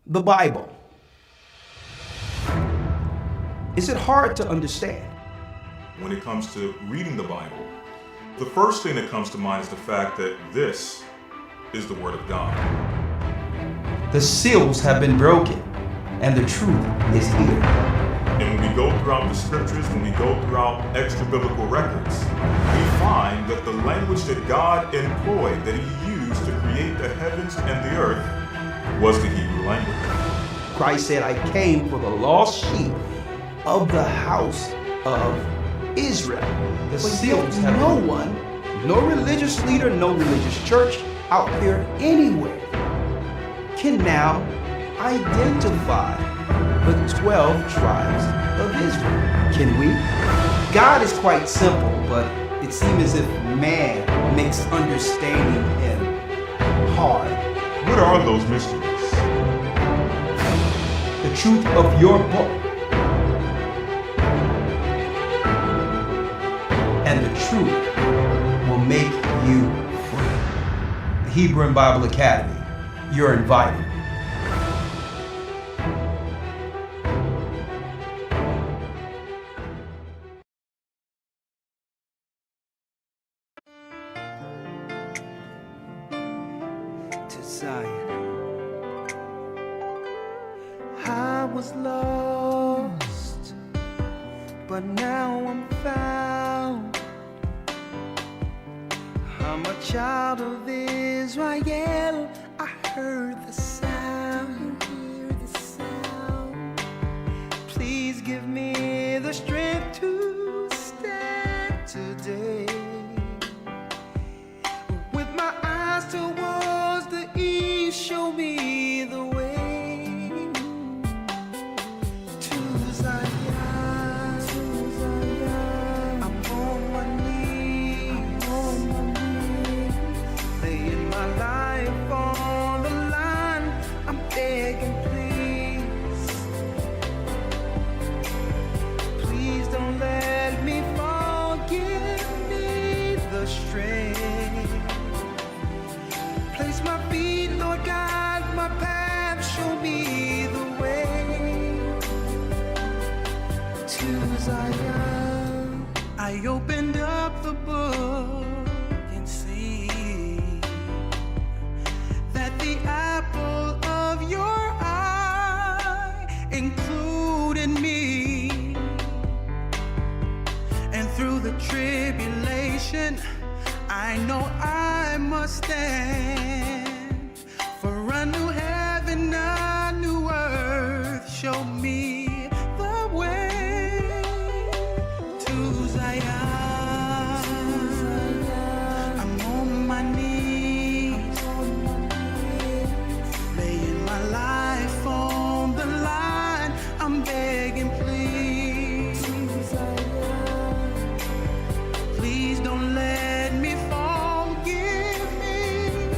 The Bible. Is it hard to understand? When it comes to reading the Bible, the first thing that comes to mind is the fact that this is the Word of God. The seals have been broken, and the truth is here. And when we go throughout the scriptures, when we go throughout extra biblical records, we find that the language that God employed, that He used to create the heavens and the earth, was the Hebrew language. Christ said, I came for the lost sheep of the house of Israel. The seals have no one, no religious leader, no religious church out there anywhere can now identify the 12 tribes of Israel. Can we? God is quite simple, but it seems as if man makes understanding Him hard. What are those mysteries? The truth of your book and the truth will make you free. The Hebrew and Bible Academy, you're invited. To Zion. I was lost, but now I'm found. I'm a child of Israel. I heard the sound. You hear the sound. Please give me the strength to stand today. With my eyes towards the east, show me the way. Place my feet, Lord God, my path, show me the way to Zion. I opened up the book and see that the apple of your eye included me, and through the tribulation I know I must stand for a new heaven, a new earth. Show me the way to Zion. I'm on my knees, laying my life on the line. I'm begging, please, please don't let me fall. Give me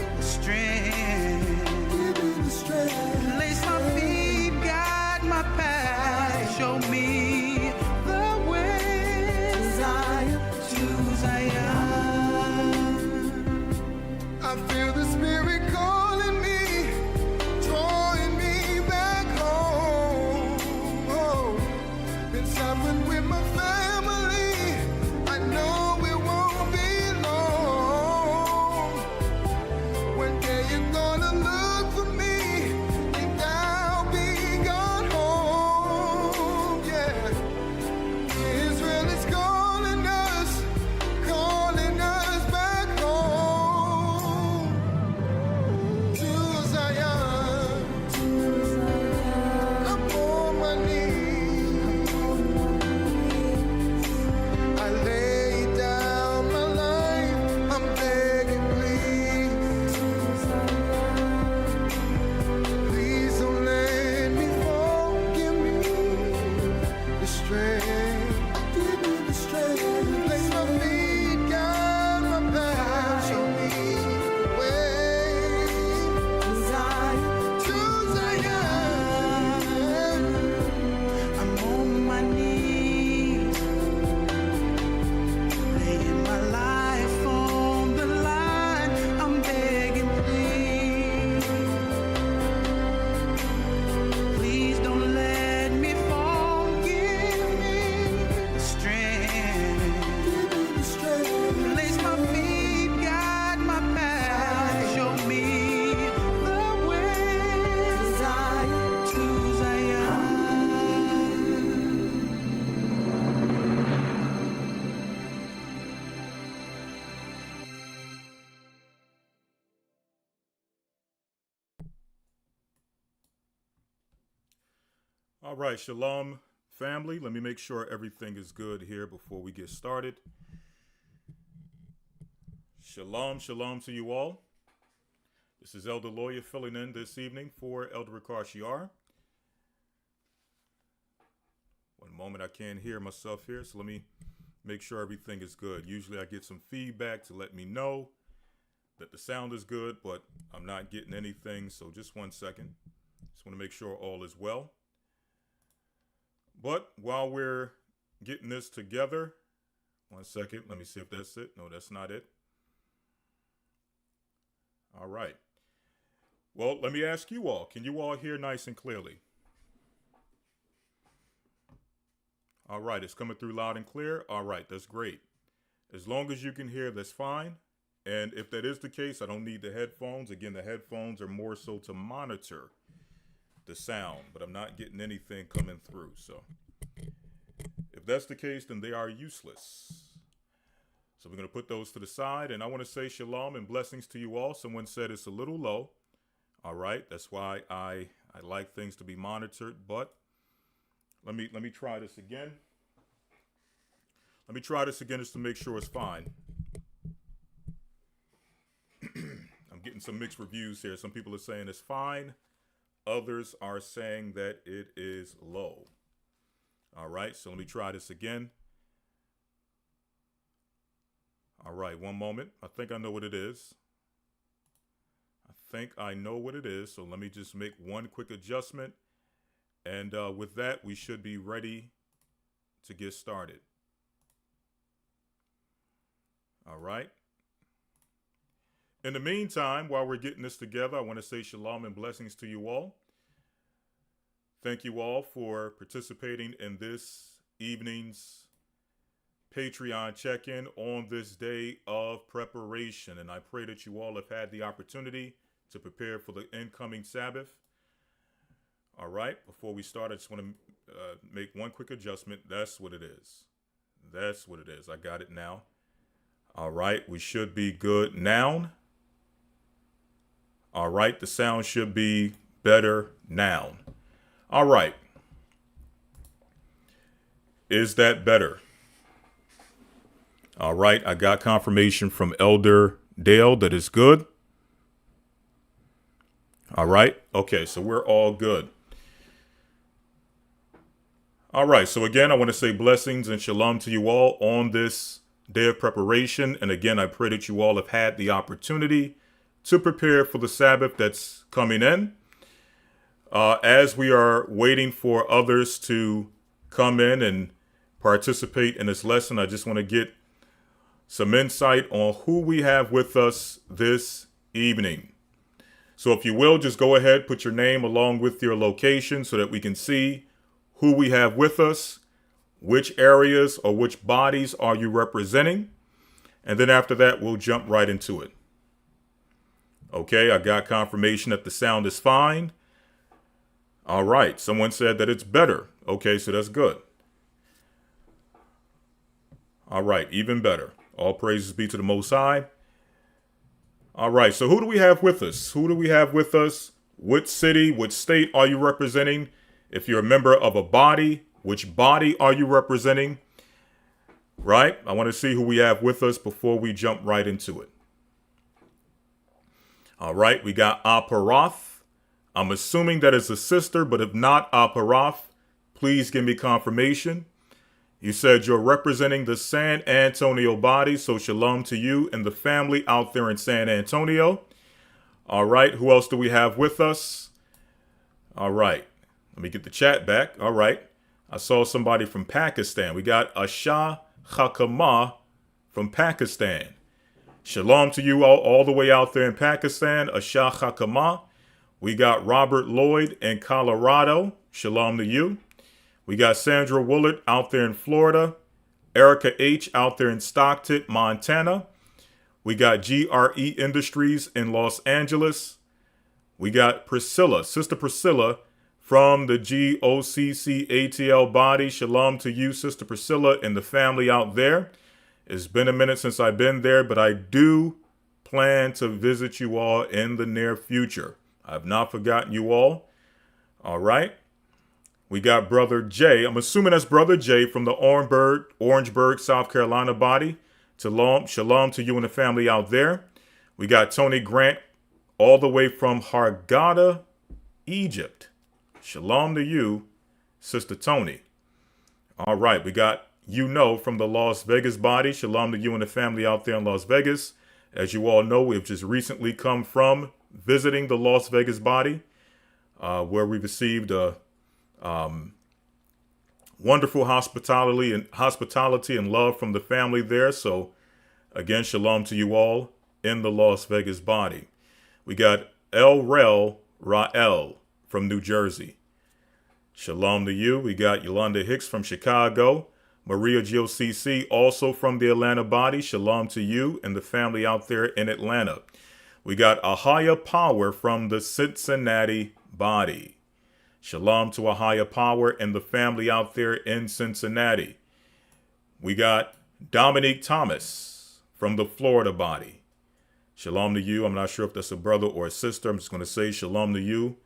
All right, shalom, family. Let me make sure everything is good here before we get started. Shalom, shalom to you all. This is Elder Lawya filling in this evening for Elder Rawchaa. One moment, I can't hear myself here, so let me make sure everything is good. Usually I get some feedback to let me know that the sound is good, but I'm not getting anything, so just 1 second. Just want to make sure all is well. But while we're getting this together, 1 second, let me see if that's it. No, that's not it. All right. Well, let me ask you all, can you all hear nice and clearly? All right, it's coming through loud and clear. All right, that's great. As long as you can hear, that's fine. And if that is the case, I don't need the headphones. Again, the headphones are more so to monitor the sound, but I'm not getting anything coming through. So if that's the case, then they are useless. So we're going to put those to the side, and I want to say shalom and blessings to you all. Someone said it's a little low. All right, that's why I like things to be monitored, but let me try this again. Let me try this again just to make sure it's fine. I'm getting some mixed reviews here. Some people are saying it's fine. Others are saying that it is low. All right, so let me try this again. All right, one moment. I think I know what it is. So let me just make one quick adjustment. And with that, we should be ready to get started. All right. In the meantime, while we're getting this together, I want to say shalom and blessings to you all. Thank you all for participating in this evening's Patreon check-in on this day of preparation. And I pray that you all have had the opportunity to prepare for the incoming Sabbath. All right, before we start, I just want to make one quick adjustment. That's what it is. That's what it is. I got it now. All right, we should be good now. All right, the sound should be better now. All right. Is that better? All right, I got confirmation from Elder Dale that it's good. All right, okay, so we're all good. All right, so again, I want to say blessings and shalom to you all on this day of preparation. And again, I pray that you all have had the opportunity to prepare for the Sabbath that's coming in. As we are waiting for others to come in and participate in this lesson, I just want to get some insight on who we have with us this evening. So if you will, just go ahead, put your name along with your location so that we can see who we have with us, which areas or which bodies are you representing. And then after that, we'll jump right into it. Okay, I got confirmation that the sound is fine. All right, someone said that it's better. Okay, so that's good. All right, even better. All praises be to the Most High. All right, so who do we have with us? Who do we have with us? What city, what state are you representing? If you're a member of a body, which body are you representing? Right? I want to see who we have with us before we jump right into it. All right, we got Aparoth. I'm assuming that is a sister, but if not Aparoth, please give me confirmation. You said you're representing the San Antonio body, so shalom to you and the family out there in San Antonio. All right, who else do we have with us? All right, let me get the chat back. All right, I saw somebody from Pakistan. We got Asha Hakama from Pakistan. Shalom to you all the way out there in Pakistan. Asha Hakama. We got Robert Lloyd in Colorado. Shalom to you. We got Sandra Willard out there in Florida. Erica H. out there in Stockton, Montana. We got GRE Industries in Los Angeles. We got Priscilla, Sister Priscilla from the GOCC ATL body. Shalom to you, Sister Priscilla, and the family out there. It's been a minute since I've been there, but I do plan to visit you all in the near future. I've not forgotten you all. All right. We got Brother Jay. I'm assuming that's Brother Jay from the Orangeburg, South Carolina body. Shalom to you and the family out there. We got Tony Grant all the way from Hurghada, Egypt. Shalom to you, Sister Tony. All right, we got from the Las Vegas body. Shalom to you and the family out there in Las Vegas. As you all know, we've just recently come from visiting the Las Vegas body, where we received a wonderful hospitality and love from the family there. So again, shalom to you all in the Las Vegas body. We got Elder Rawchaa from New Jersey. Shalom to you. We got Yolanda Hicks from Chicago. Maria GOCC also from the Atlanta body. Shalom to you and the family out there in Atlanta. We got a higher power from the Cincinnati body. Shalom to a higher power and the family out there in Cincinnati. We got Dominique Thomas from the Florida body. Shalom to you. I'm not sure if that's a brother or a sister. I'm just going to say shalom to you,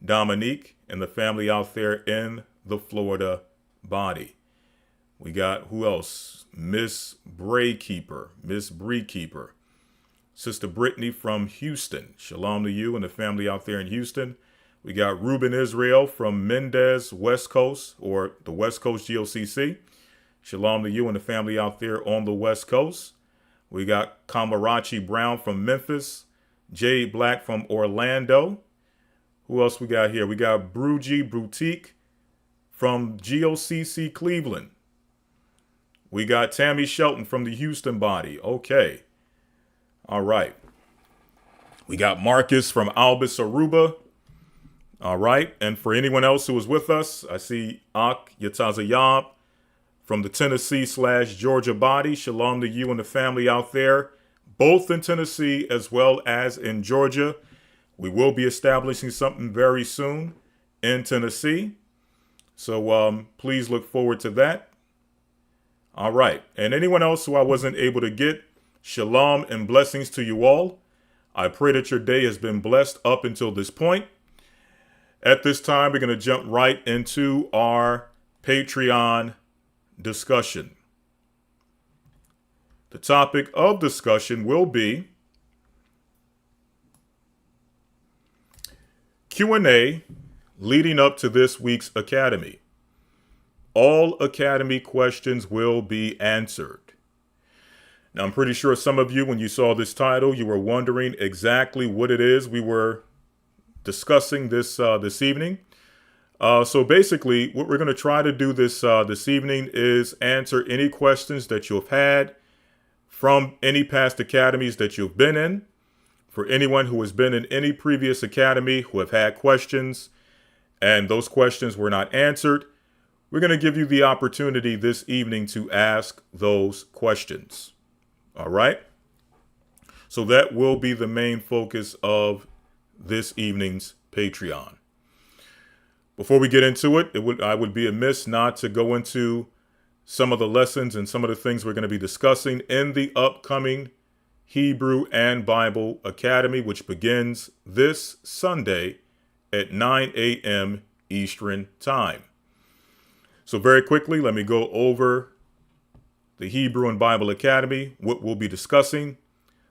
Dominique, and the family out there in the Florida body. We got, who else? Miss Breekeeper. Sister Brittany from Houston. Shalom to you and the family out there in Houston. We got Ruben Israel from Mendez, West Coast, or the West Coast GOCC. Shalom to you and the family out there on the West Coast. We got Kamarachi Brown from Memphis. Jade Black from Orlando. Who else we got here? We got Bruji Boutique from GOCC Cleveland. We got Tammy Shelton from the Houston body. Okay. All right. We got Marcus from Albus, Aruba. All right. And for anyone else who was with us, I see Ak Yatazayab from the Tennessee/Georgia body. Shalom to you and the family out there, both in Tennessee as well as in Georgia. We will be establishing something very soon in Tennessee. So please look forward to that. All right. And anyone else who I wasn't able to get, shalom and blessings to you all. I pray that your day has been blessed up until this point. At this time, we're going to jump right into our Patreon discussion. The topic of discussion will be Q&A leading up to this week's Academy. All Academy questions will be answered. Now, I'm pretty sure some of you, when you saw this title, you were wondering exactly what it is we were discussing this evening. So basically, what we're going to try to do this evening is answer any questions that you've had from any past academies that you've been in. For anyone who has been in any previous academy who have had questions and those questions were not answered, we're going to give you the opportunity this evening to ask those questions. All right. So that will be the main focus of this evening's Patreon. Before we get into it, I would be amiss not to go into some of the lessons and some of the things we're going to be discussing in the upcoming Hebrew and Bible Academy, which begins this Sunday at 9 a.m. Eastern Time. So very quickly, let me go over the Hebrew and Bible Academy, what we'll be discussing,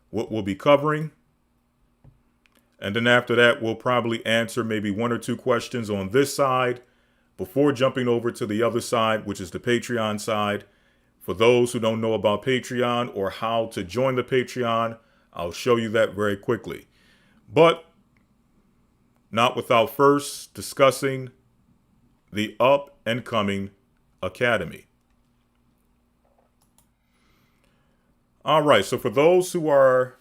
what we'll be covering. And then after that, we'll probably answer maybe one or two questions on this side before jumping over to the other side, which is the Patreon side. For those who don't know about Patreon or how to join the Patreon, I'll show you that very quickly. But not without first discussing the up and coming Academy. All right, so for those who are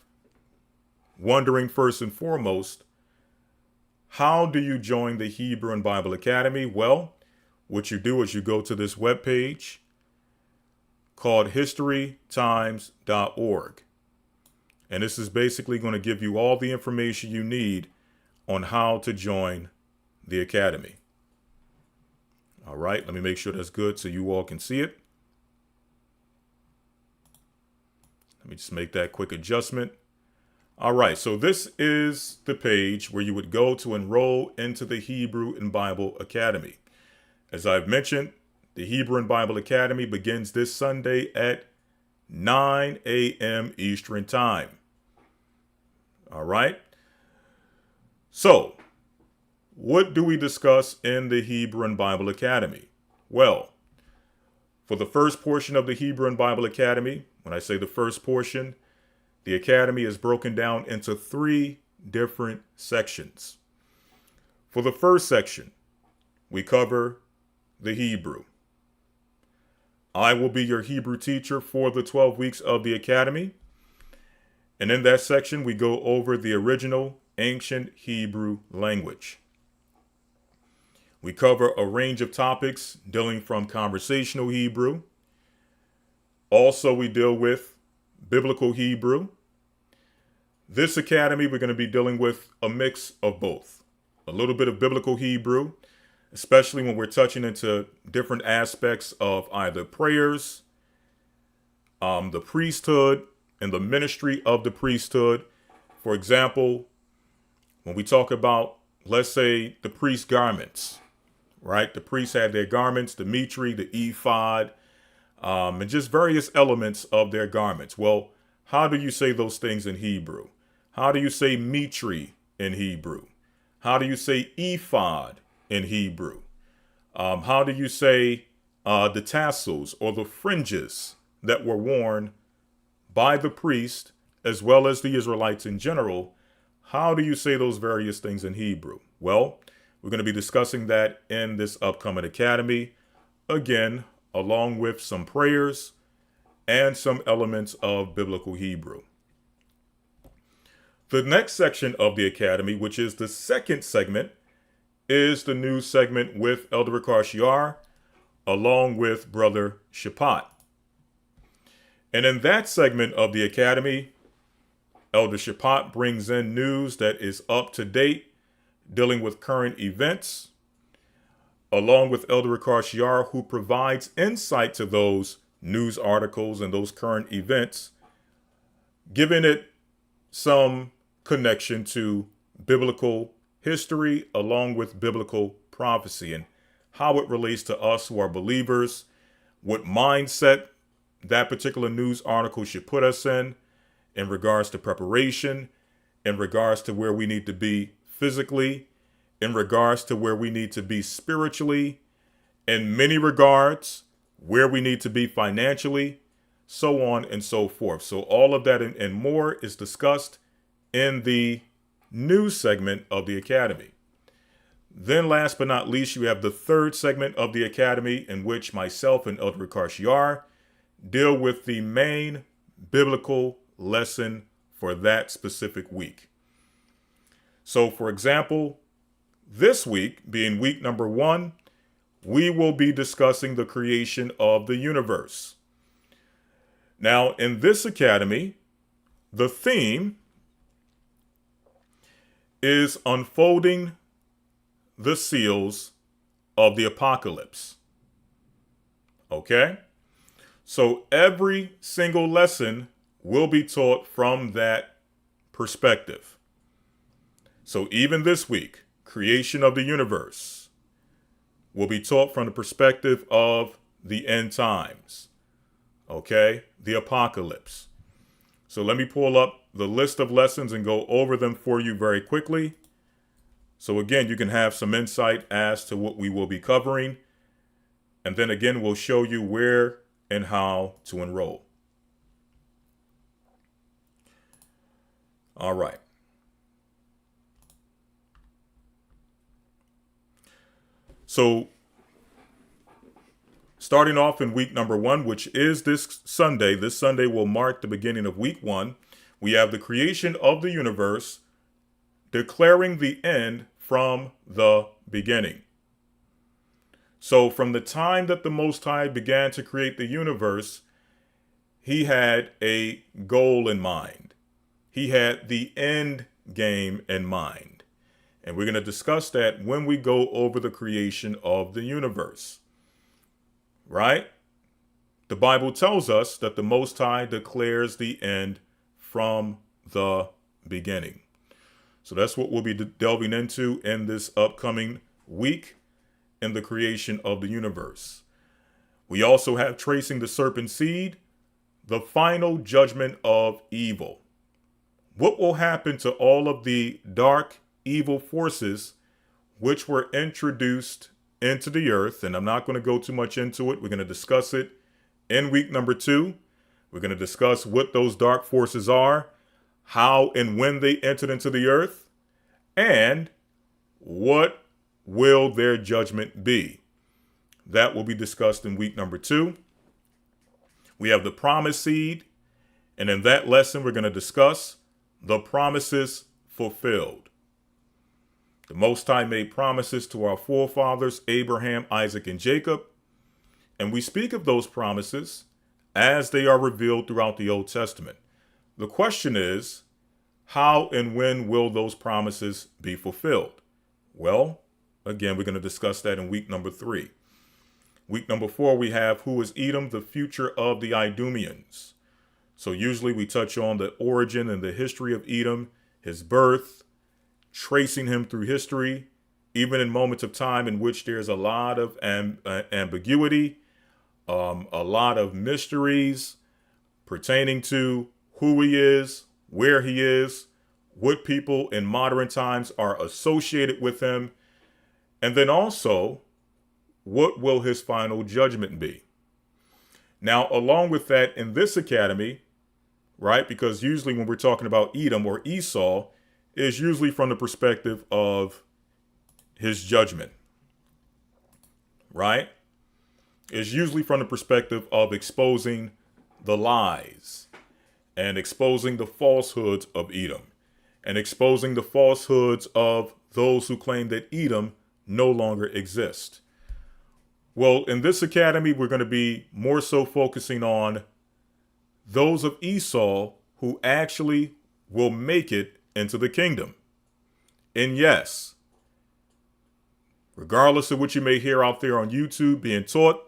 wondering first and foremost, how do you join the Hebrew and Bible Academy? Well, what you do is you go to this webpage called historytimes.org. And this is basically going to give you all the information you need on how to join the Academy. All right, let me make sure that's good so you all can see it. Let me just make that quick adjustment. All right, so this is the page where you would go to enroll into the Hebrew and Bible Academy. As I've mentioned, the Hebrew and Bible Academy begins this Sunday at 9 a.m. Eastern Time. All right. So, what do we discuss in the Hebrew and Bible Academy? Well, for the first portion of the Hebrew and Bible Academy, when I say the first portion, the Academy is broken down into 3 different sections. For the first section, we cover the Hebrew. I will be your Hebrew teacher for the 12 weeks of the Academy. And in that section, we go over the original ancient Hebrew language. We cover a range of topics dealing from conversational Hebrew. Also, we deal with biblical Hebrew. This Academy, we're going to be dealing with a mix of both. A little bit of biblical Hebrew, especially when we're touching into different aspects of either prayers, the priesthood, and the ministry of the priesthood. For example, when we talk about, let's say, the priest's garments, right? The priests had their garments, the mitre, the ephod, and just various elements of their garments. Well, how do you say those things in Hebrew? How do you say mitre in Hebrew? How do you say ephod in Hebrew? How do you say the tassels or the fringes that were worn by the priest as well as the Israelites in general? How do you say those various things in Hebrew? Well, we're going to be discussing that in this upcoming Academy, again, along with some prayers and some elements of biblical Hebrew. The next section of the Academy, which is the second segment, is the news segment with Elder Rawchaa along with Brother Shaphat. And in that segment of the Academy, Elder Shaphat brings in news that is up to date, dealing with current events, along with Elder Rawchaa, who provides insight to those news articles and those current events, giving it some connection to biblical history along with biblical prophecy and how it relates to us who are believers, what mindset that particular news article should put us in regards to preparation, in regards to where we need to be physically, in regards to where we need to be spiritually, in many regards, where we need to be financially, so on and so forth. So all of that and more is discussed in the news segment of the Academy. Then last but not least, you have the third segment of the Academy, in which myself and Elder Rawchaa deal with the main biblical lesson for that specific week. So for example, this week, being week number 1, we will be discussing the creation of the universe. Now, in this Academy, the theme is unfolding the seals of the apocalypse. Okay? So every single lesson will be taught from that perspective. So even this week, creation of the universe will be taught from the perspective of the end times. Okay? The apocalypse. So let me pull up the list of lessons and go over them for you very quickly. So again, you can have some insight as to what we will be covering. And then again, we'll show you where and how to enroll. All right. So starting off in week number 1, which is this Sunday will mark the beginning of week 1. We have the creation of the universe, declaring the end from the beginning. So from the time that the Most High began to create the universe, he had a goal in mind. He had the end game in mind. And we're going to discuss that when we go over the creation of the universe. Right? The Bible tells us that the Most High declares the end from the beginning. So that's what we'll be delving into in this upcoming week. in the creation of the universe. We also have tracing the serpent seed, the final judgment of evil. What will happen to all of the dark, evil forces which were introduced into the earth? And I'm not going to go too much into it. We're going to discuss it in week number 2. We're going to discuss what those dark forces are, how and when they entered into the earth, and what will their judgment be. That will be discussed in week number 2. We have the promise seed, and in that lesson, we're going to discuss the promises fulfilled. The Most High made promises to our forefathers, Abraham, Isaac, and Jacob, and we speak of those promises as they are revealed throughout the Old Testament. The question is, how and when will those promises be fulfilled? Well, again, we're going to discuss that in week number 3. Week number 4, we have who is Edom, the future of the Idumeans. So usually we touch on the origin and the history of Edom, his birth, tracing him through history, even in moments of time in which there's a lot of ambiguity, a lot of mysteries pertaining to who he is, where he is, what people in modern times are associated with him, and then also, what will his final judgment be? Now, along with that, in this academy, right, because usually when we're talking about Edom or Esau, is usually from the perspective of his judgment, right? Is usually from the perspective of exposing the lies and exposing the falsehoods of Edom and exposing the falsehoods of those who claim that Edom no longer exists. Well, in this academy, we're going to be more so focusing on those of Esau who actually will make it into the kingdom. And yes, regardless of what you may hear out there on YouTube being taught,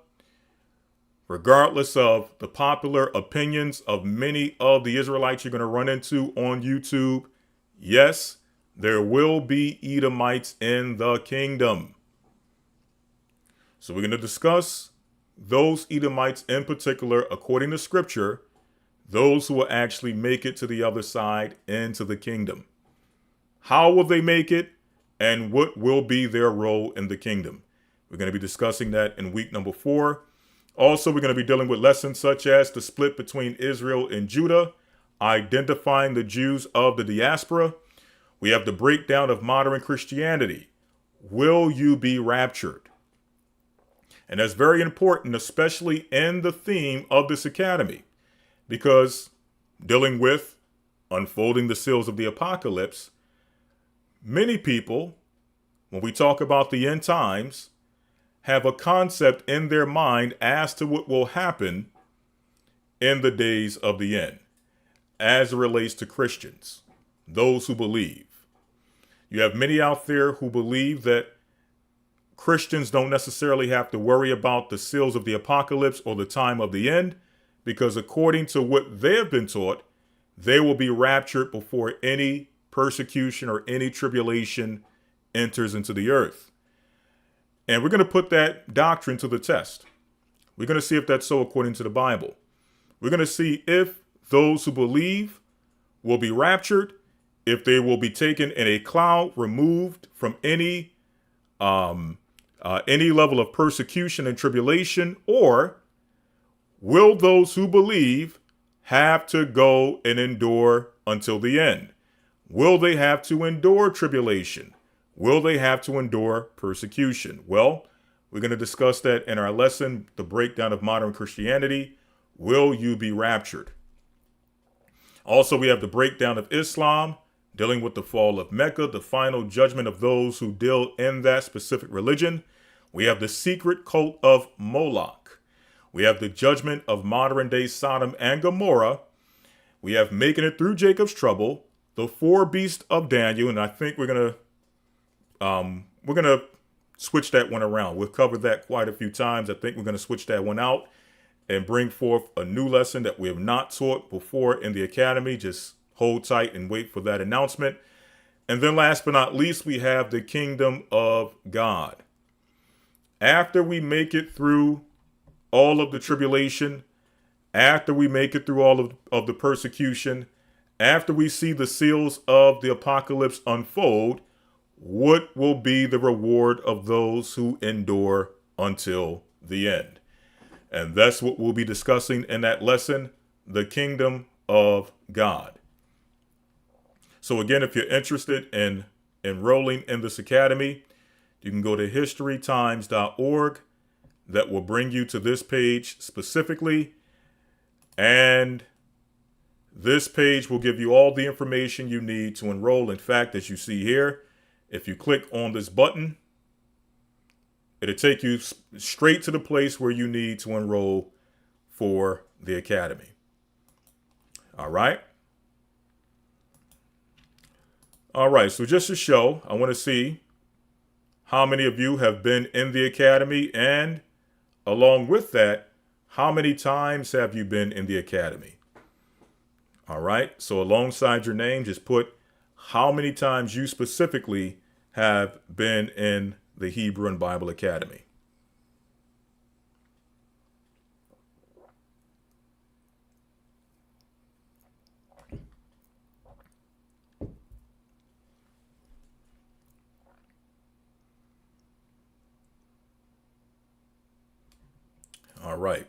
regardless of the popular opinions of many of the Israelites you're going to run into on YouTube, yes, there will be Edomites in the kingdom. So we're going to discuss those Edomites in particular, according to scripture, those who will actually make it to the other side into the kingdom. How will they make it, and what will be their role in the kingdom? We're going to be discussing that in week number 4. Also, we're going to be dealing with lessons such as the split between Israel and Judah, identifying the Jews of the diaspora. We have the breakdown of modern Christianity. Will you be raptured? And that's very important, especially in the theme of this academy, because dealing with unfolding the seals of the apocalypse, many people, when we talk about the end times, have a concept in their mind as to what will happen in the days of the end, as it relates to Christians, those who believe. You have many out there who believe that Christians don't necessarily have to worry about the seals of the apocalypse or the time of the end, because according to what they have been taught, they will be raptured before any persecution or any tribulation enters into the earth. And we're going to put that doctrine to the test. We're going to see if that's so according to the Bible. We're going to see if those who believe will be raptured, if they will be taken in a cloud, removed from any level of persecution and tribulation, or will those who believe have to go and endure until the end? Will they have to endure tribulation? Will they have to endure persecution? Well, we're going to discuss that in our lesson, The Breakdown of Modern Christianity. Will you be raptured? Also, we have the breakdown of Islam, dealing with the fall of Mecca, the final judgment of those who deal in that specific religion. We have the secret cult of Moloch. We have the judgment of modern day Sodom and Gomorrah. We have making it through Jacob's trouble, the 4 beasts of Daniel, and I think we're gonna switch that one around. We've covered that quite a few times. I think we're gonna switch that one out and bring forth a new lesson that we have not taught before in the academy. Just hold tight and wait for that announcement. And then last but not least, we have the kingdom of God. after we make it through all of the tribulation, after we make it through all of the persecution, after we see the seals of the apocalypse unfold, what will be the reward of those who endure until the end? And that's what we'll be discussing in that lesson, the kingdom of God. So again, if you're interested in enrolling in this academy, you can go to historytimes.org. That will bring you to this page specifically. And this page will give you all the information you need to enroll. In fact, as you see here, if you click on this button, it'll take you straight to the place where you need to enroll for the academy. All right. All right. So just to show, I want to see how many of you have been in the academy, and along with that, how many times have you been in the academy? All right. So alongside your name, just put how many times you specifically have been in the Hebrew and Bible Academy. All right.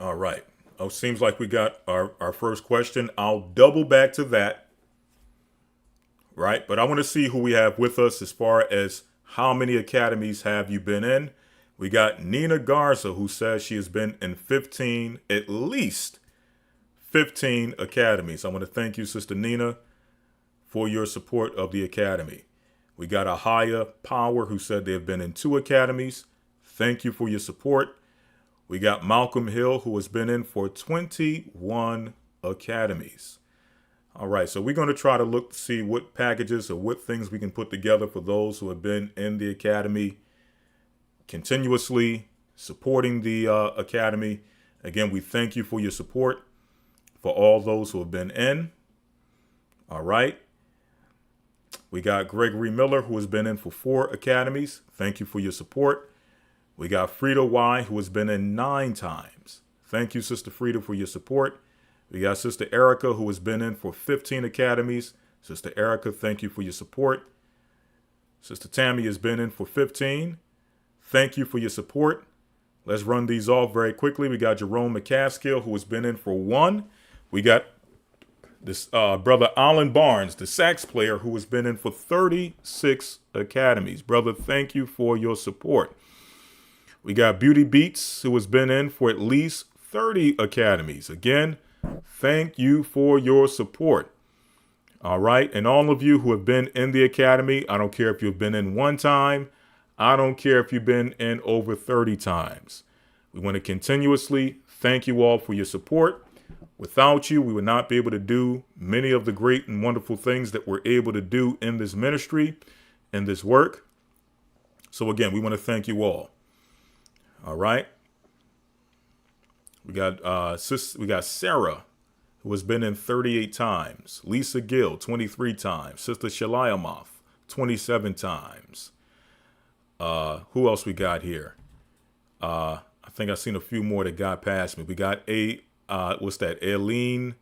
All right. Oh, seems like we got our first question. I'll double back to that. Right. But I want to see who we have with us as far as how many academies have you been in. We got Nina Garza, who says she has been in 15, at least 15 academies. I want to thank you, Sister Nina, for your support of the academy. We got Ahaya Power, who said they have been in 2 academies. Thank you for your support. We got Malcolm Hill, who has been in for 21 academies. All right, so we're going to try to look to see what packages or what things we can put together for those who have been in the academy continuously, supporting the academy. Again, we thank you for your support for all those who have been in. All right. We got Gregory Miller, who has been in for 4 academies. Thank you for your support. We got Frida Y, who has been in 9 times. Thank you, Sister Frida, for your support. We got Sister Erica, who has been in for 15 academies. Sister Erica, thank you for your support. Sister Tammy has been in for 15. Thank you for your support. Let's run these off very quickly. We got Jerome McCaskill, who has been in for 1. We got this brother Alan Barnes, the sax player, who has been in for 36 academies. Brother, thank you for your support. We got Beauty Beats, who has been in for at least 30 academies. Again, thank you for your support. All right. And all of you who have been in the academy, I don't care if you've been in 1 time. I don't care if you've been in over 30 times. We want to continuously thank you all for your support. Without you, we would not be able to do many of the great and wonderful things that we're able to do in this ministry and this work. So again, we want to thank you all. All right. We got Sarah, who has been in 38 times. Lisa Gill, 23 times. Sister Shaliamoth, 27 times. Who else we got here? I think I've seen a few more that got past me. We got Aileen,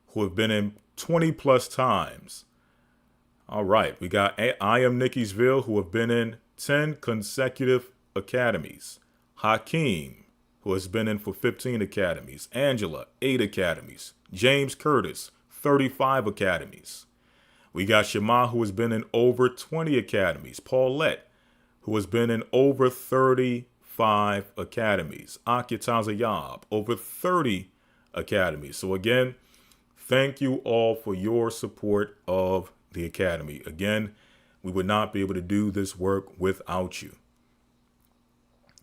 who have been in 20 plus times. All right. We got I Am Nickeysville, who have been in 10 consecutive academies. Hakeem, who has been in for 15 academies. Angela, 8 academies. James Curtis, 35 academies. We got Shema, who has been in over 20 academies. Paulette, who has been in over 35 academies. Akitazayab, over 30 academies. So again, thank you all for your support of the academy. Again, we would not be able to do this work without you.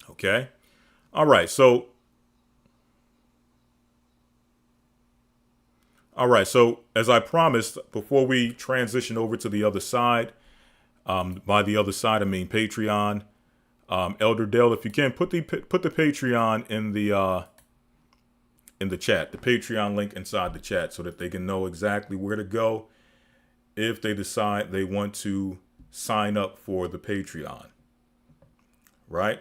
Okay. All right. So as I promised, before we transition over to the other side, by the other side, I mean Patreon. Elder Dale, if you can put the Patreon in the chat, the Patreon link inside the chat, so that they can know exactly where to go if they decide they want to sign up for the Patreon. Right?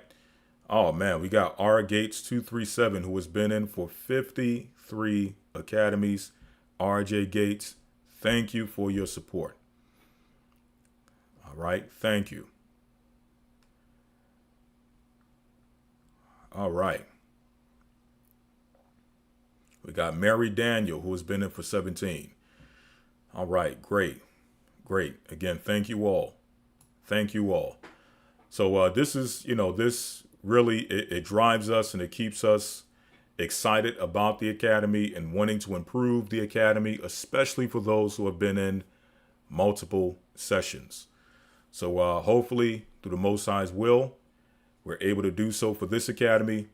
Oh man, we got R Gates 237 who has been in for 53 academies. RJ Gates, thank you for your support. All right, thank you. All right. We got Mary Daniel who has been in for 17. All right, great. Great. Again, thank you all. Thank you all. So this is, this really, it drives us and it keeps us excited about the Academy and wanting to improve the Academy, especially for those who have been in multiple sessions. So hopefully, through the Most High's will, we're able to do so for this Academy,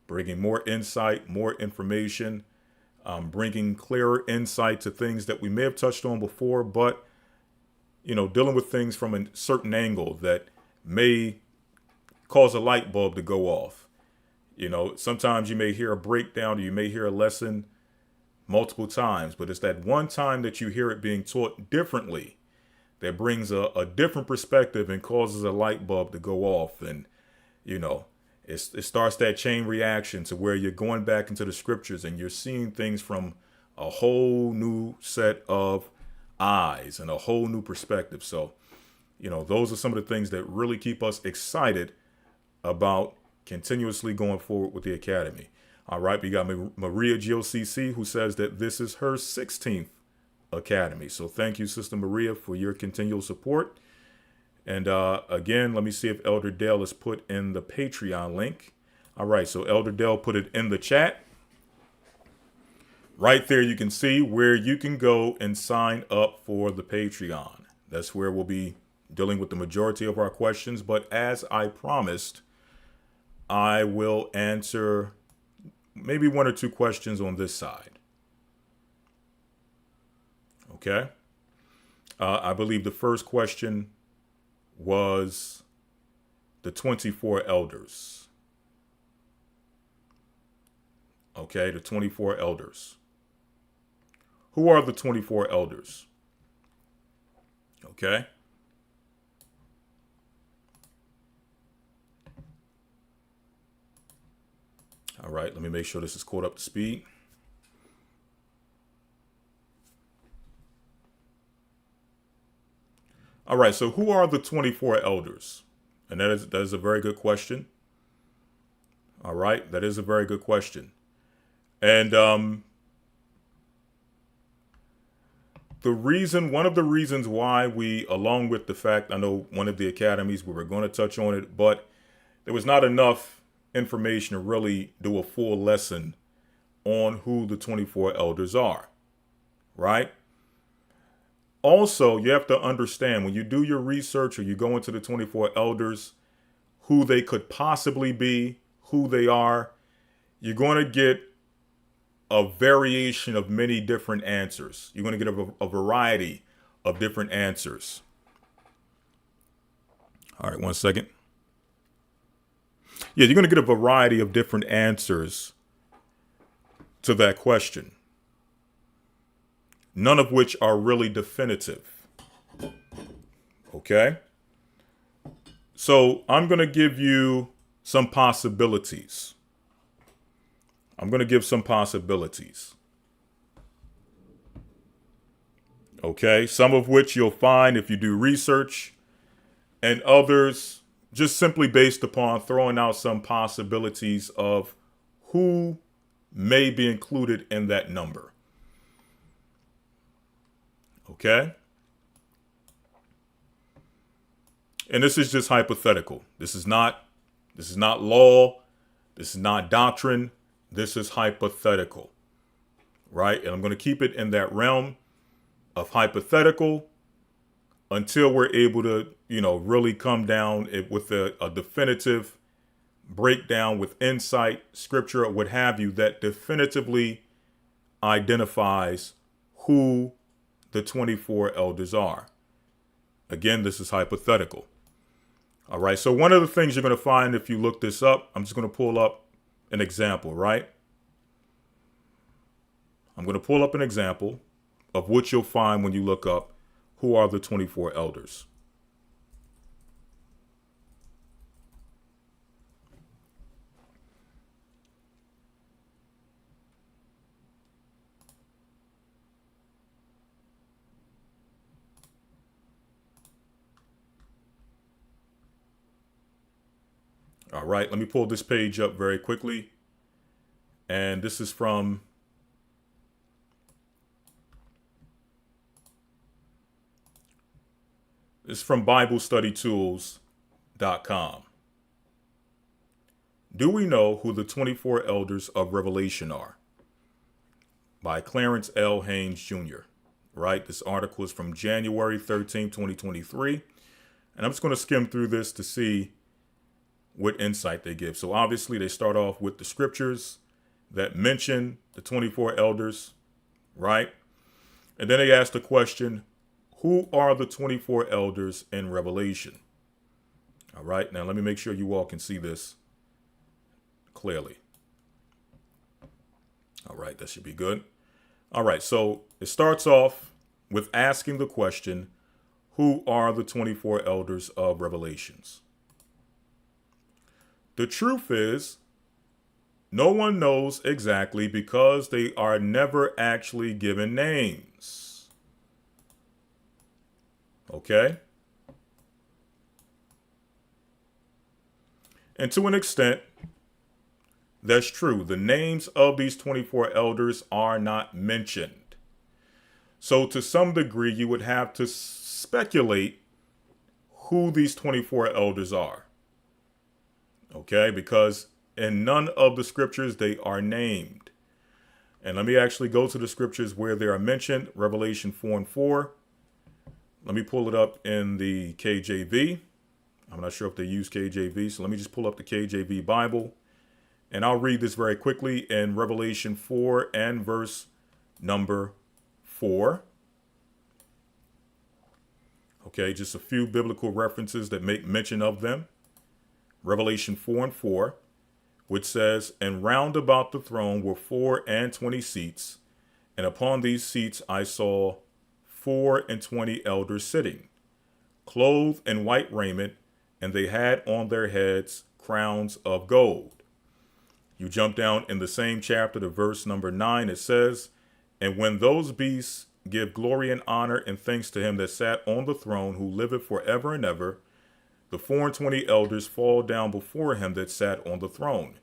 bringing more insight, more information, bringing clearer insight to things that we may have touched on before, but, dealing with things from a certain angle that may cause a light bulb to go off. Sometimes you may hear a breakdown or you may hear a lesson multiple times, but it's that one time that you hear it being taught differently that brings a different perspective and causes a light bulb to go off. And, it starts that chain reaction to where you're going back into the scriptures and you're seeing things from a whole new set of eyes and a whole new perspective. So, those are some of the things that really keep us excited about continuously going forward with the Academy. All right, we got Maria GOCC who says that this is her 16th Academy. So thank you, Sister Maria, for your continual support. And again, let me see if Elder Dale has put in the Patreon link. All right, so Elder Dale put it in the chat. Right there, you can see where you can go and sign up for the Patreon. That's where we'll be dealing with the majority of our questions. But as I promised, I will answer maybe one or two questions on this side. Okay. I believe the first question was the 24 elders. Okay, the 24 elders. Who are the 24 elders? Okay. All right, let me make sure this is caught up to speed. All right, so who are the 24 elders? And that is a very good question. All right, that is a very good question. And one of the reasons why we, along with the fact, I know one of the academies we were going to touch on it, but there was not enough information to really do a full lesson on who the 24 elders are, right? Also, you have to understand when you do your research or you go into the 24 elders, who they could possibly be, who they are, you're going to get a variation of many different answers. You're going to get a variety of different answers. All right, one second. Yeah, you're going to get a variety of different answers to that question, none of which are really definitive. Okay? So I'm going to give you some possibilities. Okay? Some of which you'll find if you do research, and others just simply based upon throwing out some possibilities of who may be included in that number. Okay? And this is just hypothetical. This is not law. This is not doctrine. This is hypothetical. Right? And I'm going to keep it in that realm of hypothetical until we're able to, really come down with a definitive breakdown with insight, scripture, or what have you, that definitively identifies who the 24 elders are. Again, this is hypothetical. All right. So one of the things you're going to find if you look this up, I'm just going to pull up an example, right? I'm going to pull up an example of what you'll find when you look up who are the 24 elders? All right, let me pull this page up very quickly. And this is from BibleStudyTools.com. Do we know who the 24 elders of Revelation are? By Clarence L. Haynes Jr. Right? This article is from January 13, 2023. And I'm just going to skim through this to see what insight they give. So obviously they start off with the scriptures that mention the 24 elders, right? And then they ask the question, who are the 24 elders in Revelation? All right, now let me make sure you all can see this clearly. All right, that should be good. All right, so it starts off with asking the question, who are the 24 elders of Revelations? The truth is, no one knows exactly because they are never actually given names. Okay? And to an extent, that's true. The names of these 24 elders are not mentioned. So to some degree, you would have to speculate who these 24 elders are. Okay, because in none of the scriptures they are named. And let me actually go to the scriptures where they are mentioned. Revelation 4:4. Let me pull it up in the KJV. I'm not sure if they use KJV, so let me just pull up the KJV Bible. And I'll read this very quickly in Revelation 4 and verse number 4. Okay, just a few biblical references that make mention of them. Revelation 4:4, which says, and round about the throne were 24 seats, and upon these seats I saw 24 elders sitting, clothed in white raiment, and they had on their heads crowns of gold. You jump down in the same chapter to verse number 9, it says, and when those beasts give glory and honor and thanks to him that sat on the throne, who liveth forever and ever, the 24 elders fall down before him that sat on the throne,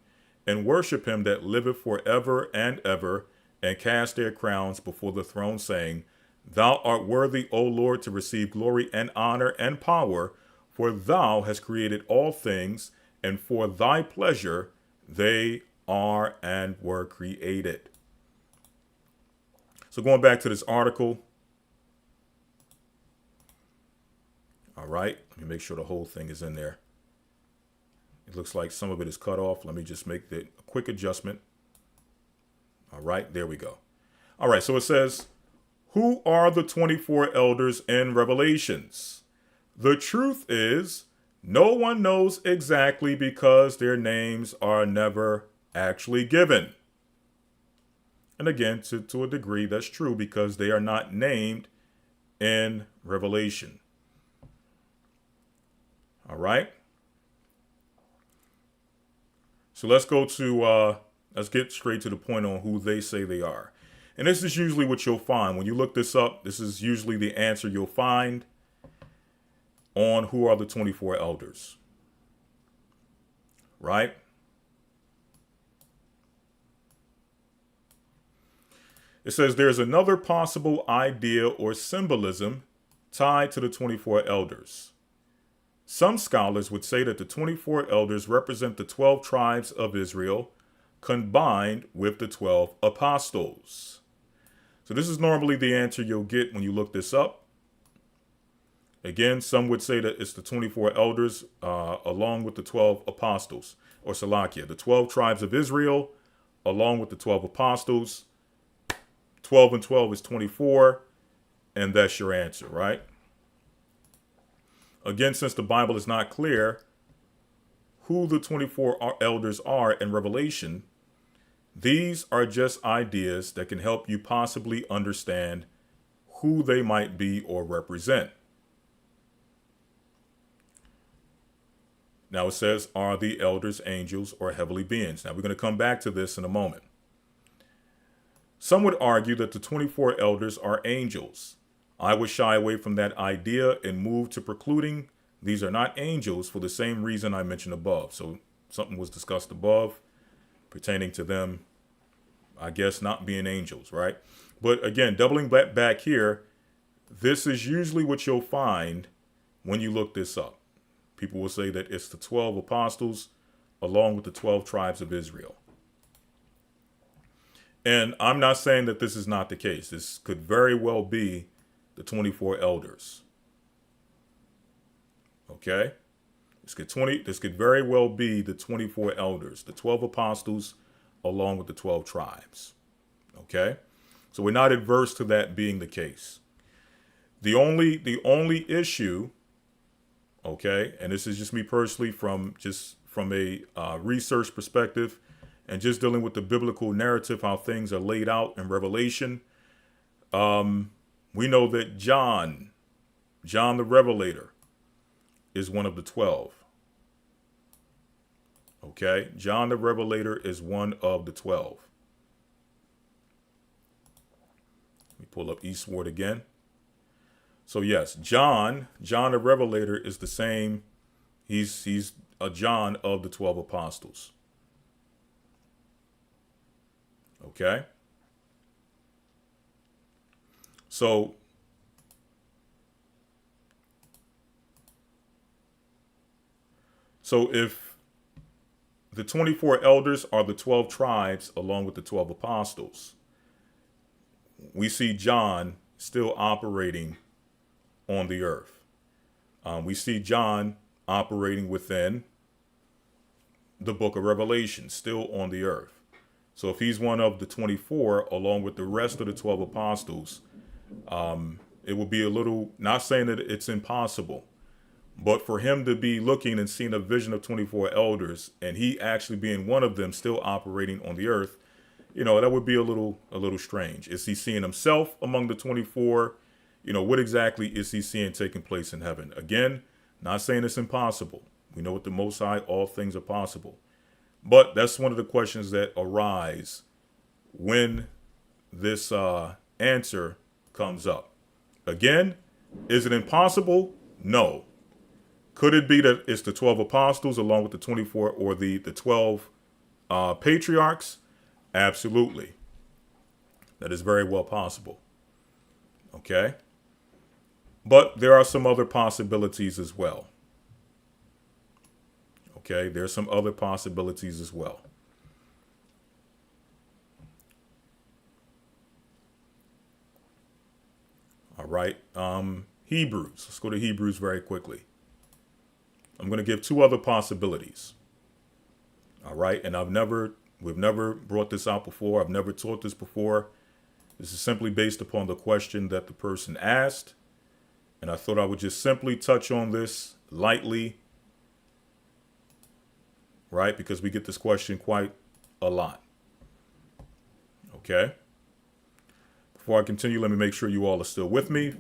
and worship him that liveth forever and ever, and cast their crowns before the throne, saying, thou art worthy, O Lord, to receive glory and honor and power, for thou hast created all things, and for thy pleasure they are and were created. So going back to this article. All right, let me make sure the whole thing is in there. It looks like some of it is cut off. Let me just make a quick adjustment. All right, there we go. All right, so it says, who are the 24 elders in Revelations? The truth is, no one knows exactly because their names are never actually given. And again, to a degree, that's true because they are not named in Revelation. All right. So let's go to, let's get straight to the point on who they say they are. And this is usually what you'll find. When you look this up, this is usually the answer you'll find on who are the 24 elders. Right? It says there's another possible idea or symbolism tied to the 24 elders. Some scholars would say that the 24 elders represent the 12 tribes of Israel combined with the 12 apostles. So this is normally the answer you'll get when you look this up. Again, some would say that it's the 24 elders along with the 12 apostles, or Salakia, the 12 tribes of Israel along with the 12 apostles. 12 and 12 is 24, and that's your answer, right? Again, since the Bible is not clear who the 24 elders are in Revelation, these are just ideas that can help you possibly understand who they might be or represent. Now it says, are the elders angels or heavenly beings? Now we're going to come back to this in a moment. Some would argue that the 24 elders are angels. I would shy away from that idea and move to precluding these are not angels for the same reason I mentioned above. So something was discussed above pertaining to them, I guess, not being angels, right? But again, doubling back here, this is usually what you'll find when you look this up. People will say that it's the 12 apostles along with the 12 tribes of Israel. And I'm not saying that this is not the case. This could very well be the 24 elders. Okay? This could very well be the 24 elders, the 12 apostles along with the 12 tribes. Okay? So we're not adverse to that being the case. The only issue, okay, and this is just me personally from a research perspective and just dealing with the biblical narrative, how things are laid out in Revelation. We know that John the Revelator, is one of the 12. Okay, John the Revelator is one of the 12. Let me pull up Eastward again. So yes, John the Revelator is the same. He's a John of the 12 apostles. Okay. So if the 24 elders are the 12 tribes along with the 12 apostles, we see John still operating on the earth. We see John operating within the book of Revelation, still on the earth. So if he's one of the 24, along with the rest of the 12 apostles, it would be a little, not saying that it's impossible, but for him to be looking and seeing a vision of 24 elders and he actually being one of them still operating on the earth, that would be a little strange. Is he seeing himself among the 24? What exactly is he seeing taking place in heaven? Again, not saying it's impossible. We know with the Most High, all things are possible. But that's one of the questions that arise when this answer comes up. Again, is it impossible? No. Could it be that it's the 12 apostles along with the 24 or the 12 patriarchs? Absolutely. That is very well possible. Okay. But there are some other possibilities as well. Okay, there's some other possibilities as well. All right, Hebrews. Let's go to Hebrews very quickly. I'm going to give two other possibilities. All right, and we've never brought this out before. I've never taught this before. This is simply based upon the question that the person asked. And I thought I would just simply touch on this lightly, right? Because we get this question quite a lot. Okay. Before I continue, let me make sure you all are still with me.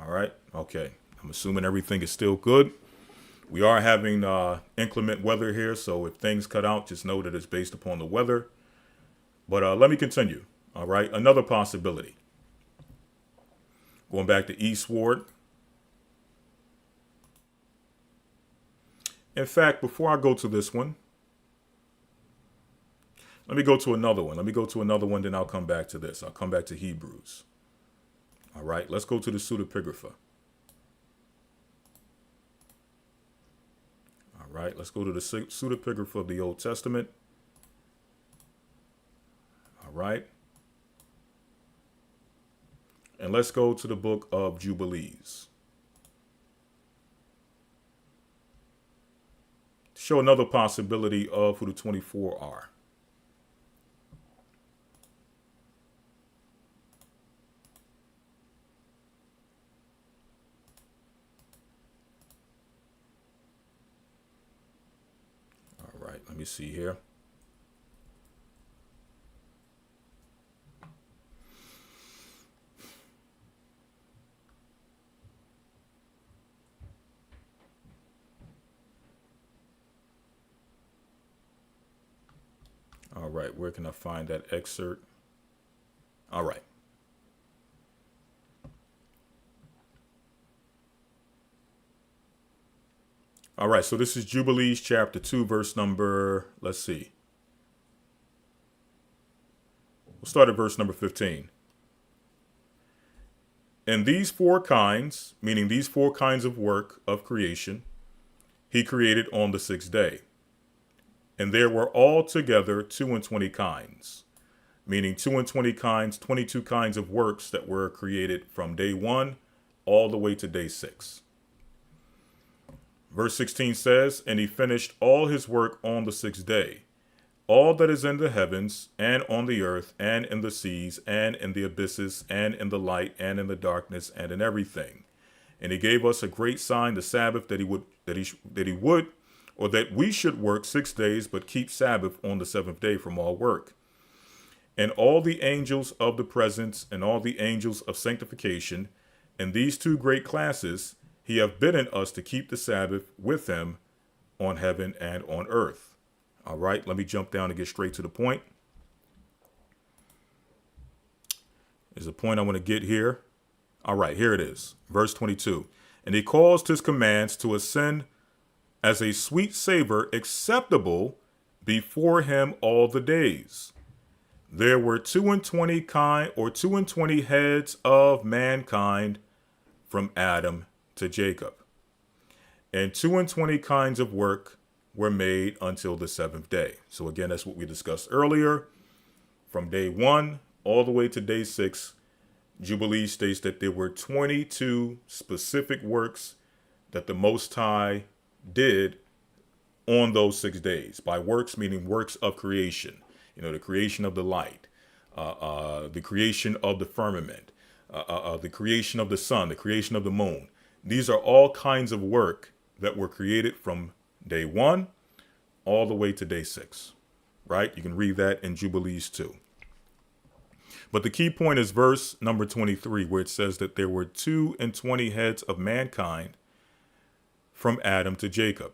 All right. Okay. I'm assuming everything is still good. We are having inclement weather here, so if things cut out, just know that it's based upon the weather. But let me continue. All right. Another possibility. Going back to Eastward. In fact, before I go to this one, let me go to another one. Then I'll come back to this. I'll come back to Hebrews. All right. Let's go to the pseudepigrapha. All right. Let's go to the pseudepigrapha of the Old Testament. All right. And let's go to the book of Jubilees. Show another possibility of who the 24 are. Let me see here. All right, where can I find that excerpt? All right. All right, so this is Jubilees chapter 2, verse number, let's see. We'll start at verse number 15. And these four kinds, meaning these four kinds of work of creation, he created on the sixth day. And there were altogether 22 kinds, meaning 22 kinds, 22 kinds of works that were created from day 1 all the way to day 6. Verse 16 says, and he finished all his work on the sixth day. All that is in the heavens and on the earth and in the seas and in the abysses and in the light and in the darkness and in everything. And he gave us a great sign, the Sabbath, that we should work 6 days, but keep Sabbath on the seventh day from all work. And all the angels of the presence and all the angels of sanctification, and these two great classes, he have bidden us to keep the Sabbath with him on heaven and on earth. All right, let me jump down and get straight to the point. There's a point I want to get here. All right, here it is. Verse 22. And he caused his commands to ascend as a sweet savor acceptable before him all the days. There were 22 heads of mankind from Adam to Jacob. And 22 kinds of work were made until the seventh day. So again, that's what we discussed earlier. From day 1 all the way to day 6, Jubilee states that there were 22 specific works that the Most High did on those 6 days. By works, meaning works of creation. The creation of the light, the creation of the firmament, the creation of the sun, the creation of the moon. These are all kinds of work that were created from day 1 all the way to day 6, right? You can read that in Jubilees 2. But the key point is verse number 23, where it says that there were 22 heads of mankind from Adam to Jacob.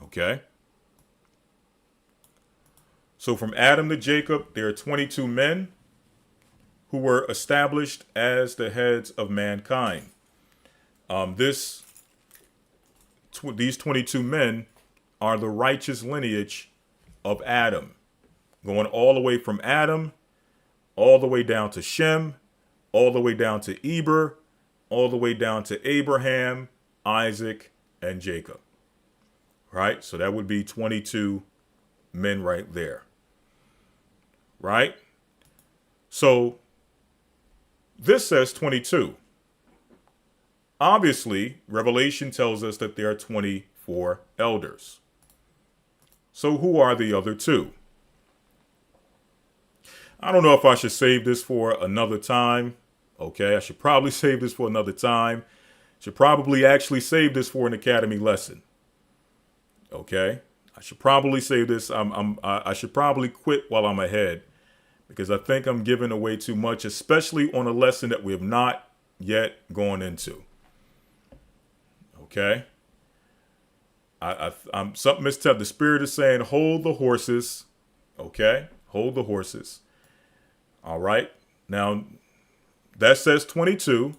Okay. So from Adam to Jacob, there are 22 men who were established as the heads of mankind. These 22 men are the righteous lineage of Adam, going all the way from Adam, all the way down to Shem, all the way down to Eber, all the way down to Abraham, Isaac, and Jacob. Right? So that would be 22 men right there. Right? So this says 22. Obviously, Revelation tells us that there are 24 elders. So who are the other two? I don't know if I should save this for another time. Okay, I should probably save this for another time. Should probably actually save this for an academy lesson. Okay, I should probably save this. I should probably quit while I'm ahead, because I think I'm giving away too much, especially on a lesson that we have not yet gone into. Okay. I'm something misstep. The Spirit is saying, hold the horses. Okay. Hold the horses. All right. Now that says 22.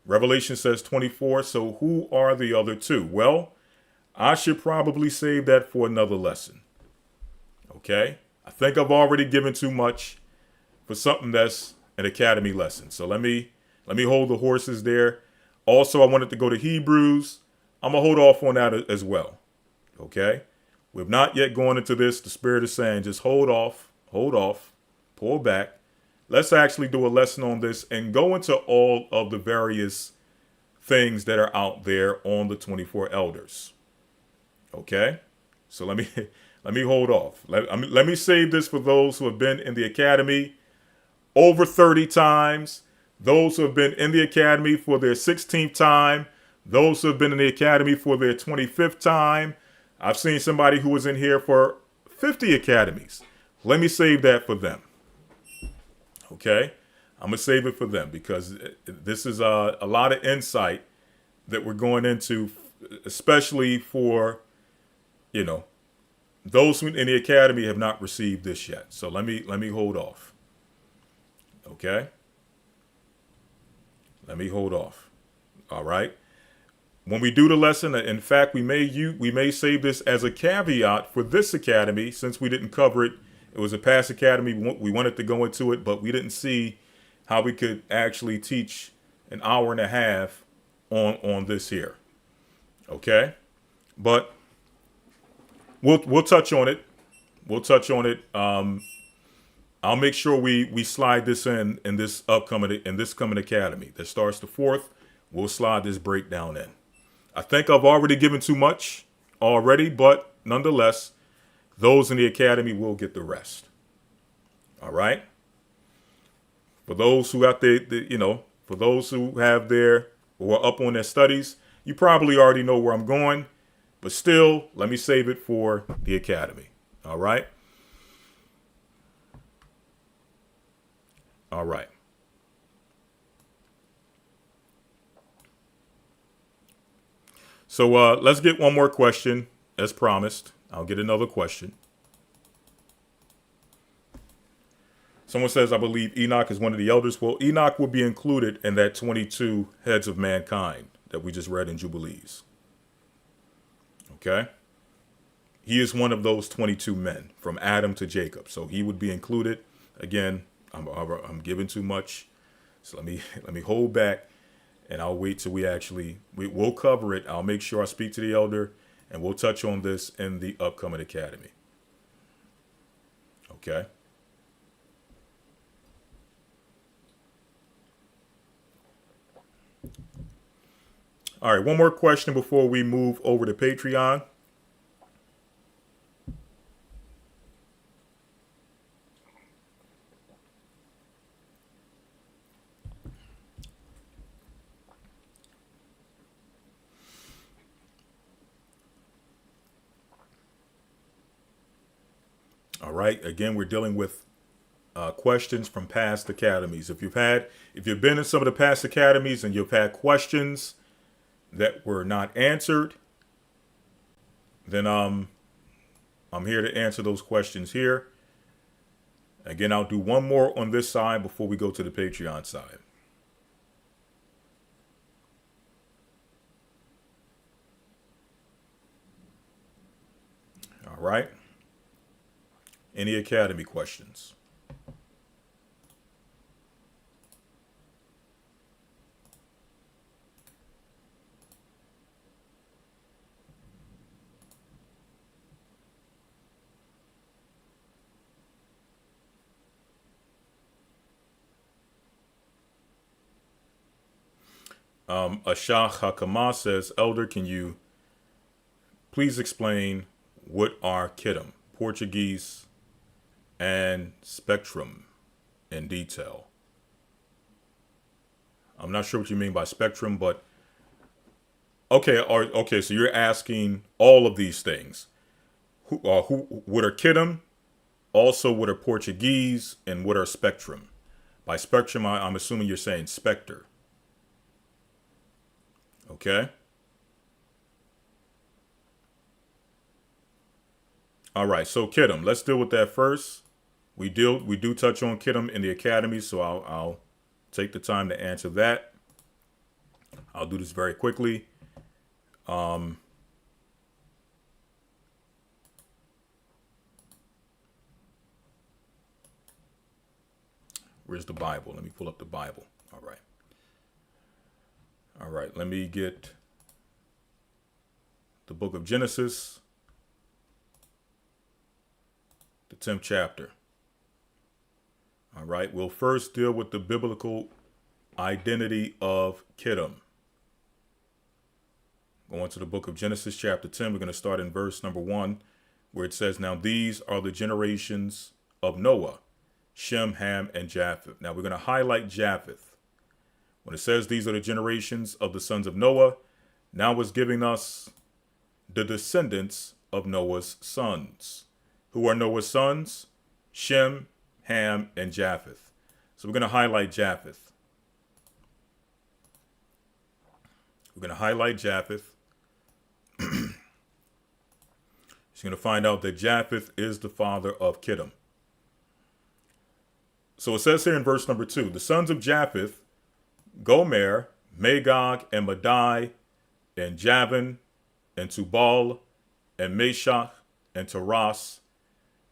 Revelation says 24. So who are the other two? Well, I should probably save that for another lesson. Okay. I think I've already given too much for something that's an academy lesson. So let me hold the horses there. Also, I wanted to go to Hebrews. I'm going to hold off on that as well. Okay. We've not yet gone into this. The Spirit is saying, just hold off, pull back. Let's actually do a lesson on this and go into all of the various things that are out there on the 24 elders. Okay. So let me hold off. Let me save this for those who have been in the academy over 30 times, those who have been in the academy for their 16th time, those who have been in the academy for their 25th time. I've seen somebody who was in here for 50 academies. Let me save that for them. Okay? I'm going to save it for them because this is a lot of insight that we're going into, especially for, those who in the academy have not received this yet. So let me hold off. Okay? Let me hold off. All right? When we do the lesson, in fact, we may save this as a caveat for this academy since we didn't cover it. It was a past academy. We wanted to go into it, but we didn't see how we could actually teach an hour and a half on this here. Okay? But we'll touch on it. We'll touch on it. I'll make sure we slide this in this coming academy that starts the 4th. We'll slide this breakdown in. I think I've already given too much already, but nonetheless, those in the academy will get the rest. All right. For those who out there, for those who have who are up on their studies, you probably already know where I'm going, but still, let me save it for the academy. All right. All right. So let's get one more question, as promised. I'll get another question. Someone says, I believe Enoch is one of the elders. Well, Enoch will be included in that 22 heads of mankind that we just read in Jubilees. Okay? He is one of those 22 men from Adam to Jacob. So he would be included. Again, I'm giving too much. So let me hold back. And I'll wait till we'll cover it. I'll make sure I speak to the elder and we'll touch on this in the upcoming academy. Okay. All right. One more question before we move over to Patreon. All right. Again, we're dealing with questions from past academies. If you've been in some of the past academies and you've had questions that were not answered, then I'm here to answer those questions here. Again, I'll do one more on this side before we go to the Patreon side. All right. Any academy questions? Ashah Hakama says, Elder, can you please explain what are Kittim, Portuguese, and spectrum in detail? I'm not sure what you mean by spectrum, but okay. So you're asking all of these things. What are Kittim? Also, what are Portuguese and what are spectrum? By spectrum, I'm assuming you're saying specter. Okay. All right. So Kittim, let's deal with that first. We do touch on Kittim in the academy, so I'll take the time to answer that. I'll do this very quickly. Where's the Bible? Let me pull up the Bible. All right. All right. Let me get the book of Genesis, the 10th chapter. All right. We'll first deal with the biblical identity of Kittim. Going to the book of Genesis chapter 10, we're going to start in verse number 1, where it says, now these are the generations of Noah, Shem, Ham, and Japheth. Now we're going to highlight Japheth. When it says these are the generations of the sons of Noah, Now it's giving us the descendants of Noah's sons. Who are Noah's sons? Shem, Ham, and Japheth. So we're going to highlight Japheth. We're going to highlight Japheth. She's going to find out that Japheth is the father of Kittim. So it says here in verse number 2, the sons of Japheth, Gomer, Magog, and Madai, and Javan, and Tubal, and Meshach, and Taras,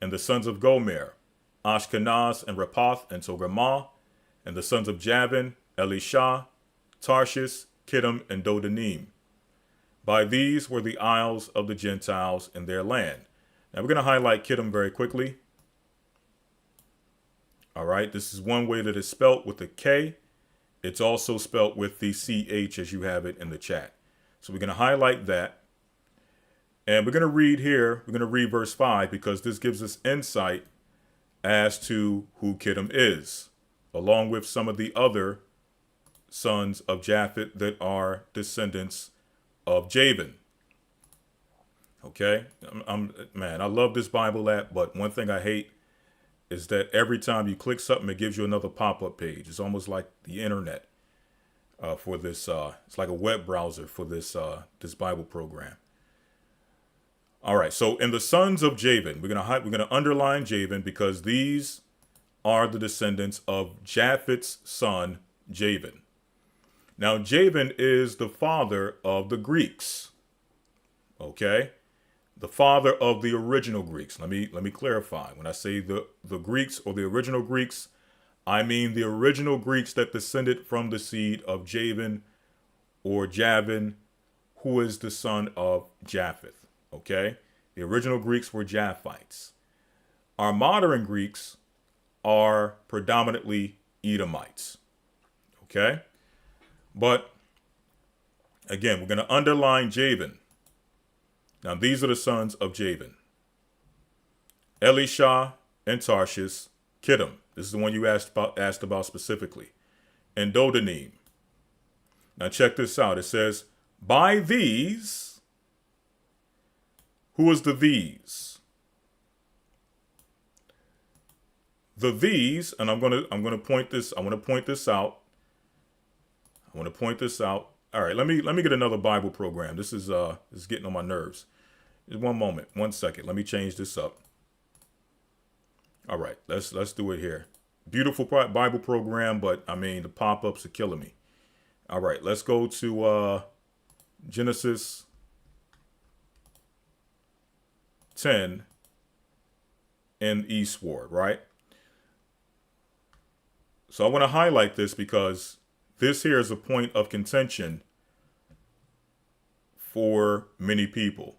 and the sons of Gomer, Ashkenaz, and Rapath, and Togarmah, and the sons of Javan, Elisha, Tarshish, Kittim, and Dodanim. By these were the isles of the Gentiles in their land. Now we're going to highlight Kittim very quickly. All right, this is one way that it's spelt with a K. It's also spelt with the CH as you have it in the chat. So we're going to highlight that. And we're going to read here, we're going to read verse 5 because this gives us insight as to who Kittim is, along with some of the other sons of Japheth that are descendants of Javan. Okay, man, I love this Bible app, but one thing I hate is that every time you click something, it gives you another pop-up page. It's almost like the internet for this. It's like a web browser for this this Bible program. All right, so in the sons of Javan, we're gonna underline Javan because these are the descendants of Japheth's son Javan. Now, Javan is the father of the Greeks. Okay, the father of the original Greeks. Let me clarify. When I say the Greeks or the original Greeks, I mean the original Greeks that descended from the seed of Javan or Javan, who is the son of Japheth. Okay, the original Greeks were Japhites. Our modern Greeks are predominantly Edomites. Okay, but again, we're going to underline Javan. Now, these are the sons of Javan: Elisha and Tarshish, Kittim. This is the one you asked about specifically, and Dodanim. Now, check this out. It says, "By these." Who is the these? The these, and I'm gonna point this. I want to point this out. I want to point this out. All right, let me get another Bible program. This is getting on my nerves. Just one moment, 1 second. Let me change this up. All right, let's do it here. Beautiful Bible program, but I mean the pop-ups are killing me. All right, let's go to Genesis 10 in eastward, right? So I want to highlight this because this here is a point of contention for many people.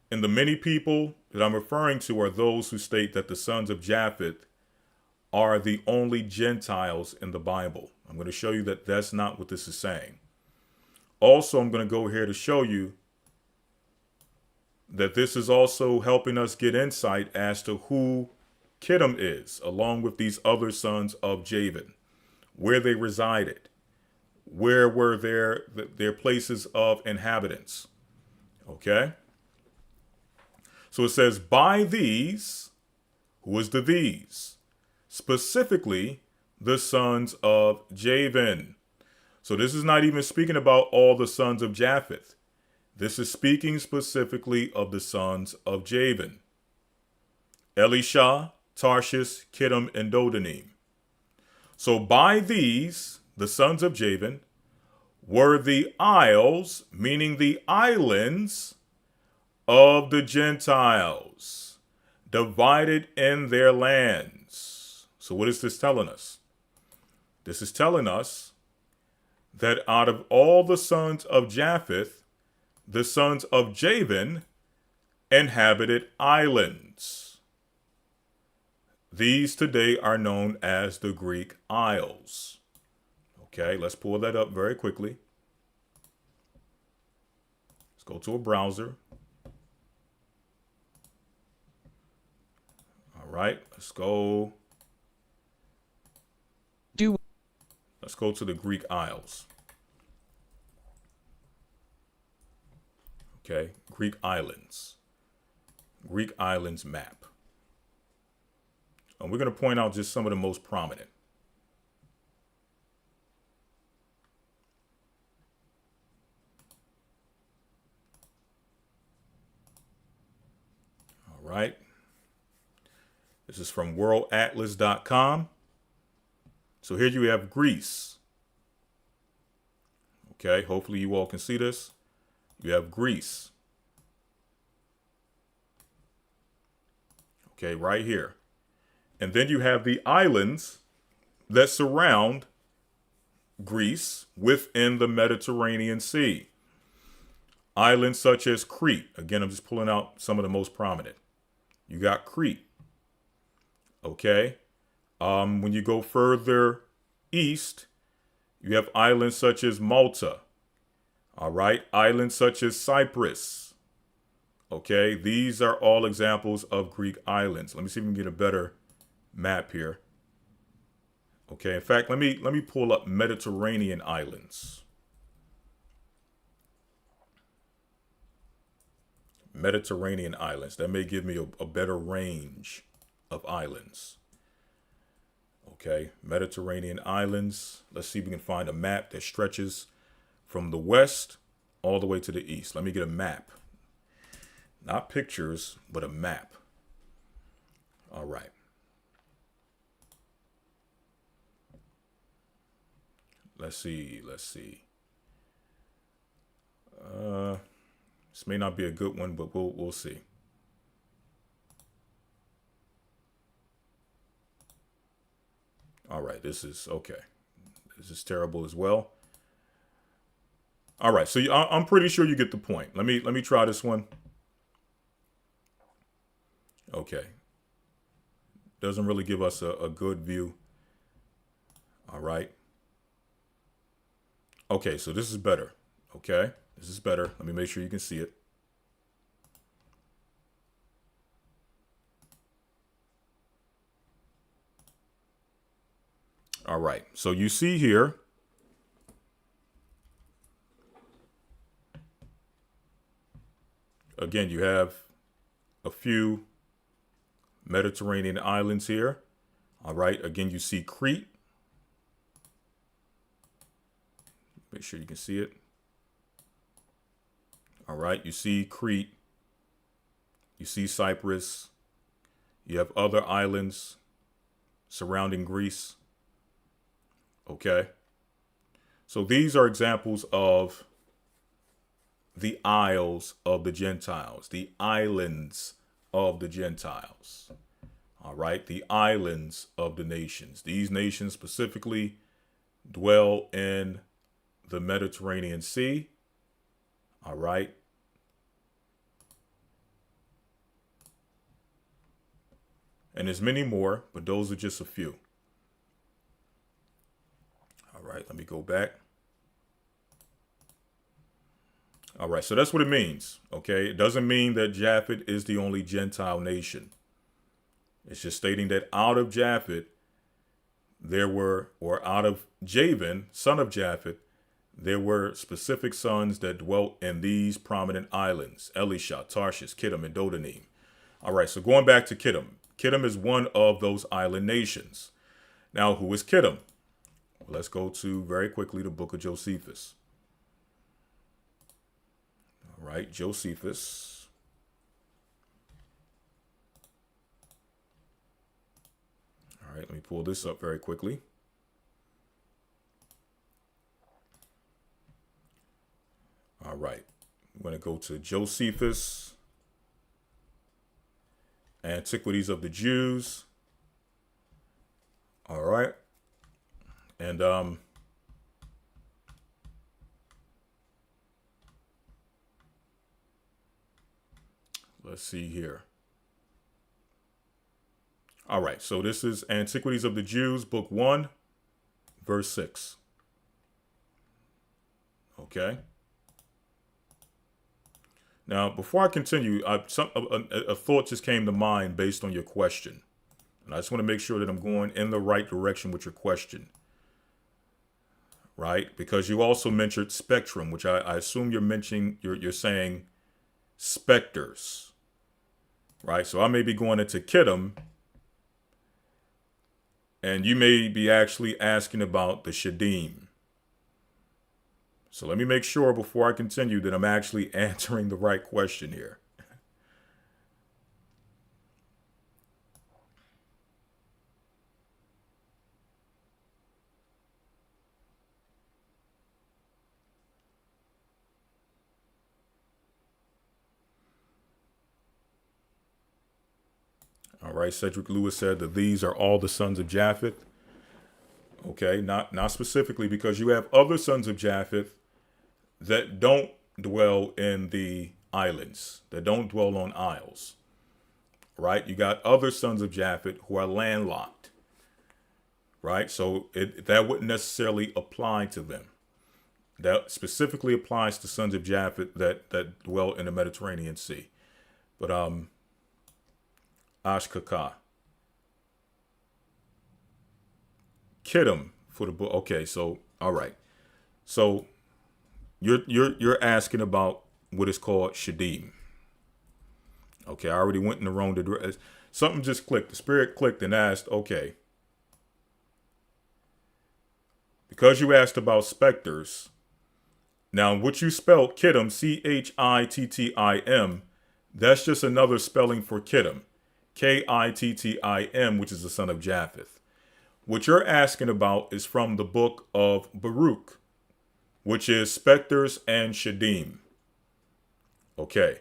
And the many people that I'm referring to are those who state that the sons of Japheth are the only Gentiles in the Bible. I'm going to show you that that's not what this is saying. Also, I'm going to go here to show you that this is also helping us get insight as to who Kittim is, along with these other sons of Javan, where they resided, where were their places of inhabitants. Okay? So it says, by these, who is the these? Specifically, the sons of Javan. So this is not even speaking about all the sons of Japheth. This is speaking specifically of the sons of Javan: Elisha, Tarshish, Kittim, and Dodanim. So by these, the sons of Javan, were the isles, meaning the islands of the Gentiles, divided in their lands. So what is this telling us? This is telling us that out of all the sons of Japheth, the sons of Javan inhabited islands. These today are known as the Greek Isles. Okay, let's pull that up very quickly. Let's go to a browser. All right, let's go. Let's go to the Greek Isles. Okay, Greek islands. Greek islands map. And we're going to point out just some of the most prominent. All right. This is from worldatlas.com. So here you have Greece. Okay, hopefully you all can see this. You have Greece. Okay, right here. And then you have the islands that surround Greece within the Mediterranean Sea. Islands such as Crete. Again, I'm just pulling out some of the most prominent. You got Crete. Okay. When you go further east, you have islands such as Malta. All right. Islands such as Cyprus. Okay. These are all examples of Greek islands. Let me see if we can get a better map here. Okay. In fact, let me pull up Mediterranean islands. Mediterranean islands. That may give me a better range of islands. Okay, Mediterranean islands. Let's see if we can find a map that stretches from the west all the way to the east. Let me get a map. Not pictures, but a map. All right. Let's see. This may not be a good one, but we'll see. All right, this is okay. This is terrible as well. All right, so I'm pretty sure you get the point. Let me try this one. Okay. Doesn't really give us a good view. All right. Okay, so this is better. Okay, this is better. Let me make sure you can see it. All right, so you see here, again, you have a few Mediterranean islands here. All right, again, you see Crete. Make sure you can see it. All right, you see Crete. You see Cyprus. You have other islands surrounding Greece. Okay. So these are examples of the isles of the Gentiles, the islands of the Gentiles. All right. The islands of the nations. These nations specifically dwell in the Mediterranean Sea. All right. And there's many more, but those are just a few. All right, let me go back. All right, so that's what it means. Okay, it doesn't mean that Japhet is the only Gentile nation. It's just stating that out of Japhet, out of Javan, son of Japhet, there were specific sons that dwelt in these prominent islands: Elisha, Tarshish, Kittim, and Dodanim. All right, so going back to Kittim. Kittim is one of those island nations. Now, who is Kittim? Well, let's go to, very quickly, the book of Josephus. All right, Josephus. All right, let me pull this up very quickly. All right, I'm going to go to Josephus, Antiquities of the Jews. All right. And let's see here. All right, so this is Antiquities of the Jews, Book 1, verse 6. Okay. Now, before I continue, a thought just came to mind based on your question. And I just want to make sure that I'm going in the right direction with your question. Right? Because you also mentioned spectrum, which I assume you're mentioning, you're saying specters, right? So I may be going into Kittim, and you may be actually asking about the shedim. So let me make sure before I continue that I'm actually answering the right question here. All right, Cedric Lewis said that these are all the sons of Japheth. Okay, not specifically, because you have other sons of Japheth that don't dwell in the islands, that don't dwell on isles, right? You got other sons of Japheth who are landlocked, right? So that wouldn't necessarily apply to them. That specifically applies to sons of Japheth that dwell in the Mediterranean Sea. But Ashkaka. Kittim for the book. Okay, so all right. So you're asking about what is called shedim. Okay, I already went in the wrong direction. Something just clicked. The spirit clicked and asked, okay. Because you asked about specters, now what you spelled Kittim, Chittim, that's just another spelling for Kittim. Kittim, which is the son of Japheth. What you're asking about is from the book of Baruch, which is Specters and Shedim. Okay.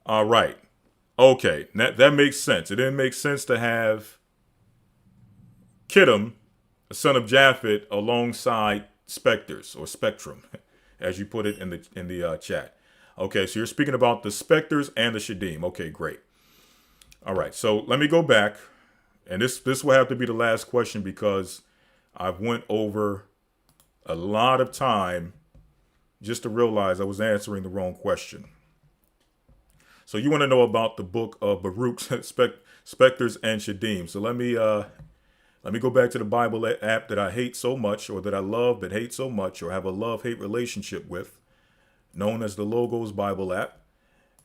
All right. Okay. That makes sense. It didn't make sense to have Kittim, the son of Japheth, alongside Specters or Spectrum, as you put it in the chat. Okay. So you're speaking about the Specters and the Shedim. Okay, great. All right. So let me go back. And this will have to be the last question because I've went over a lot of time just to realize I was answering the wrong question. So you want to know about the book of Baruch, Specters and Shedim. So let me go back to the Bible app that I hate so much, or that I love but hate so much, or have a love-hate relationship with, known as the Logos Bible app.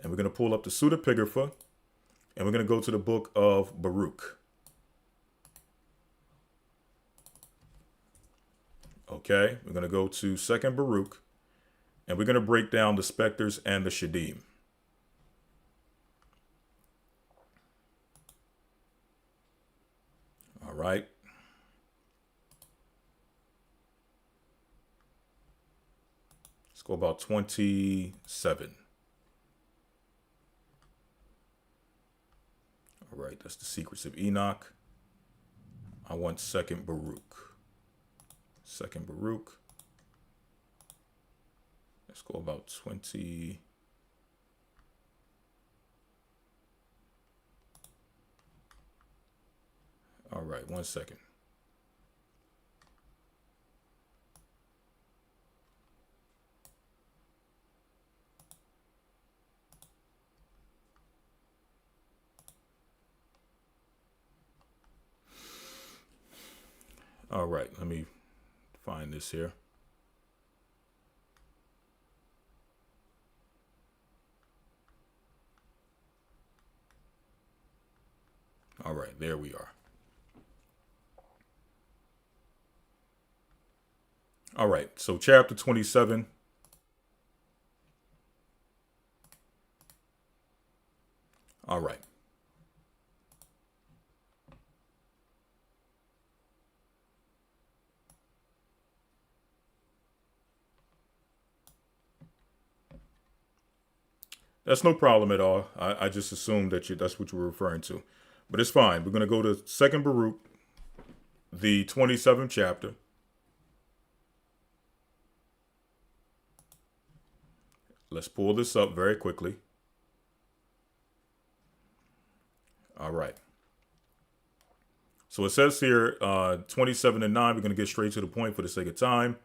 And we're going to pull up the pseudepigrapha, and we're going to go to the book of Baruch. Okay, we're going to go to 2nd Baruch, and we're going to break down the specters and the shedim. All right. Let's go about 27. All right, that's the secrets of Enoch. I want 2nd Baruch. 2nd Baruch. Let's go about 20. All right, 1 second. All right, let me find this here. All right, there we are. All right, so chapter 27. All right. That's no problem at all. I just assumed that that's what you were referring to. But it's fine. We're going to go to 2nd Baruch, the 27th chapter. Let's pull this up very quickly. All right. So it says here, 27 and 9, we're going to get straight to the point for the sake of time.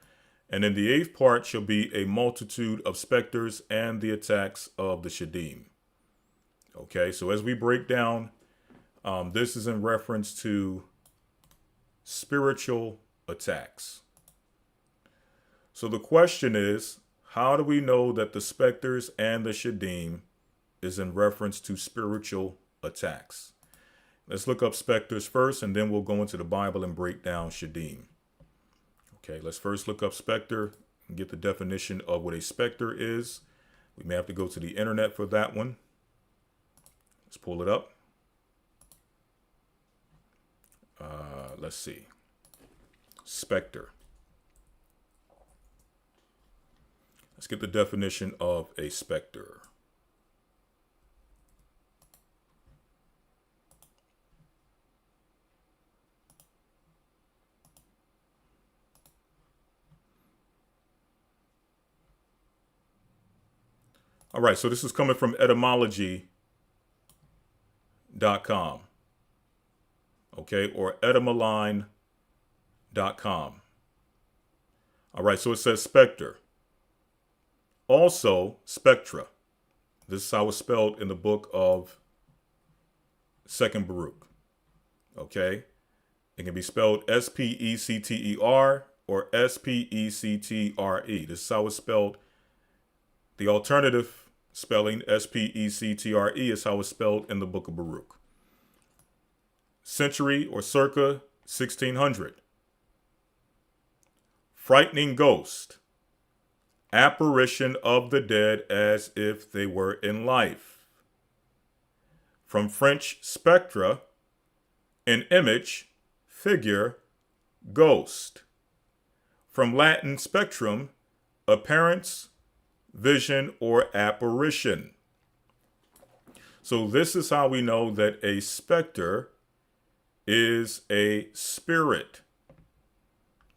And in the 8th part shall be a multitude of specters and the attacks of the shedim. Okay, so as we break down, this is in reference to spiritual attacks. So the question is, how do we know that the specters and the shedim is in reference to spiritual attacks. Let's look up specters first, and then we'll go into the Bible and break down shedim. Okay, let's first look up specter and get the definition of what a specter is. We may have to go to the internet for that one. Let's pull it up. Let's see. Specter. Let's get the definition of a specter. All right, so this is coming from etymology.com. Okay, or etymoline.com. All right, so it says specter. Also, spectra. This is how it's spelled in the book of 2nd Baruch. Okay, it can be spelled S-P-E-C-T-E-R or S-P-E-C-T-R-E. This is how it's spelled. The alternative spelling, S-P-E-C-T-R-E, is how it's spelled in the book of Baruch. Century or circa 1600. Frightening ghost. Apparition of the dead as if they were in life. From French spectra, an image, figure, ghost. From Latin spectrum, appearance, vision, or apparition. So this is how we know that a specter is a spirit.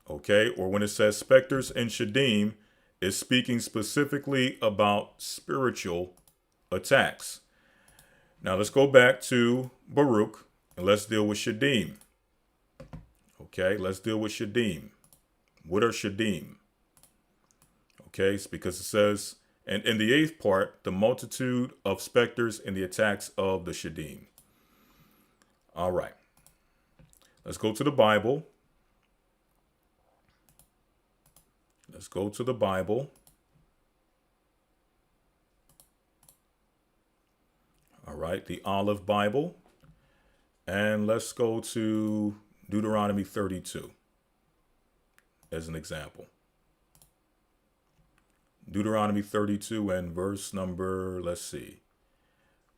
Okay, or when it says specters and shedim, it's speaking specifically about spiritual attacks. Now let's go back to Baruch and let's deal with shedim. Okay, let's deal with shedim. What are shedim? Okay, it's because it says, and in the 8th part, the multitude of specters and the attacks of the shedim. All right. Let's go to the Bible. Let's go to the Bible. All right, the Olive Bible. And let's go to Deuteronomy 32 as an example. Deuteronomy 32 and verse number, let's see.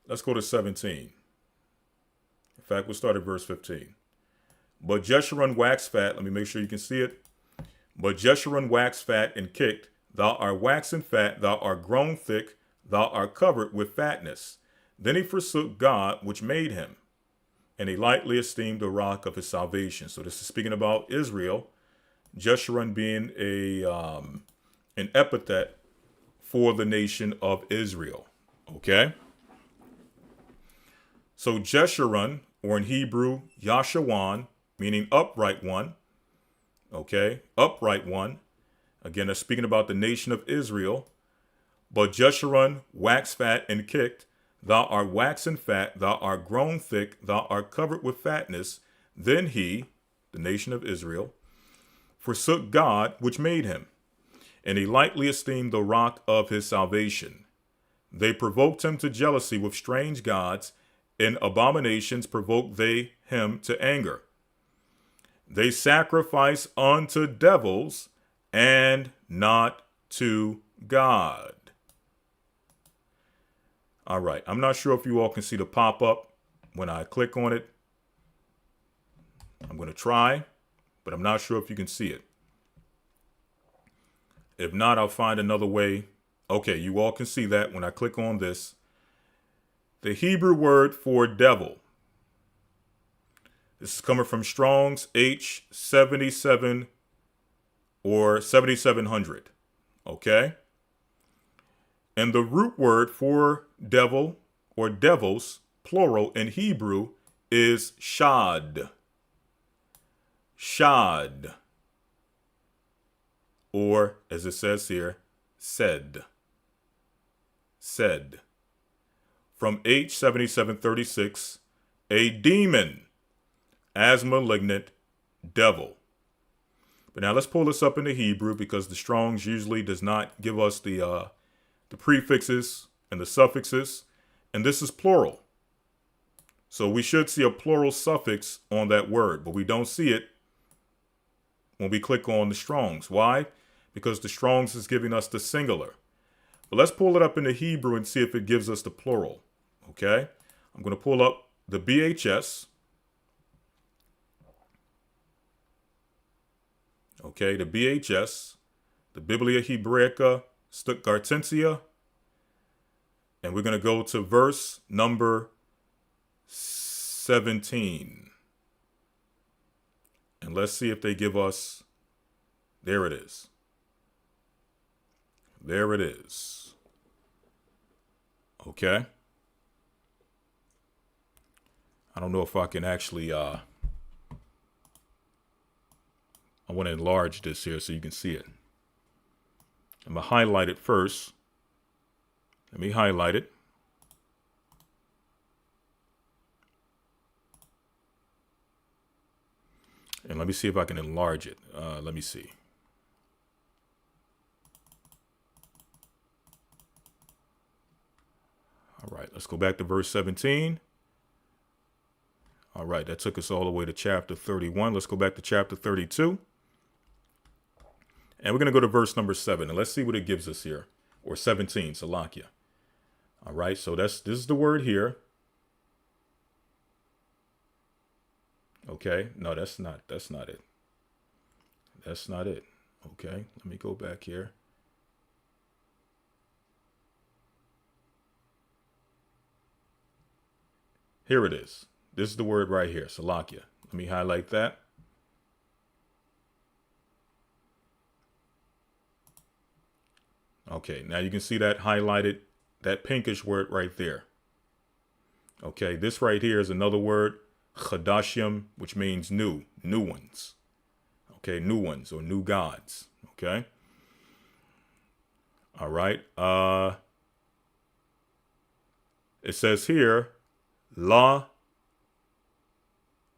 Let's go to 17. In fact, we'll start at verse 15. But Jeshurun waxed fat. Let me make sure you can see it. But Jeshurun waxed fat and kicked. Thou art waxen fat. Thou art grown thick. Thou art covered with fatness. Then he forsook God, which made him, and he lightly esteemed the rock of his salvation. So this is speaking about Israel. Jeshurun being an epithet for the nation of Israel. Okay. So Jeshurun, or in Hebrew, Yashawan, meaning upright one. Okay, upright one. Again, that's speaking about the nation of Israel. But Jeshurun waxed fat and kicked. Thou art waxen fat, thou art grown thick, thou art covered with fatness. Then he, the nation of Israel, forsook God, which made him, and he lightly esteemed the rock of his salvation. They provoked him to jealousy with strange gods, in abominations provoked they him to anger. They sacrifice unto devils and not to God. All right, I'm not sure if you all can see the pop-up when I click on it. I'm going to try, but I'm not sure if you can see it. If not, I'll find another way. Okay, you all can see that when I click on this. The Hebrew word for devil. This is coming from Strong's H77 or 7700. Okay? And the root word for devil or devils, plural in Hebrew, is shad. Shad. Or, as it says here, said. Said. From H7736, a demon, as malignant devil. But now let's pull this up into Hebrew, because the Strong's usually does not give us the prefixes and the suffixes. And this is plural. So we should see a plural suffix on that word, but we don't see it when we click on the Strong's. Why? Because the Strong's is giving us the singular. But let's pull it up in the Hebrew and see if it gives us the plural. Okay? I'm going to pull up the BHS. Okay, the BHS, the Biblia Hebraica Stuttgartensia. And we're going to go to verse number 17. And let's see if they give us, there it is. There it is. Okay. I don't know if I can actually, I want to enlarge this here so you can see it. I'm going to highlight it first. Let me highlight it. And let me see if I can enlarge it. Let me see. All right, let's go back to verse 17. All right, that took us all the way to chapter 31. Let's go back to chapter 32. And we're going to go to verse number 7. And let's see what it gives us here. Or 17, Lawya. All right, so this is the word here. Okay, no, that's not it. That's not it. Okay, let me go back here. Here it is. This is the word right here, Lawya. Let me highlight that. Okay, now you can see that highlighted, that pinkish word right there. Okay, this right here is another word, chadashim, which means new ones. Okay, new ones or new gods. Okay. All right. It says here, la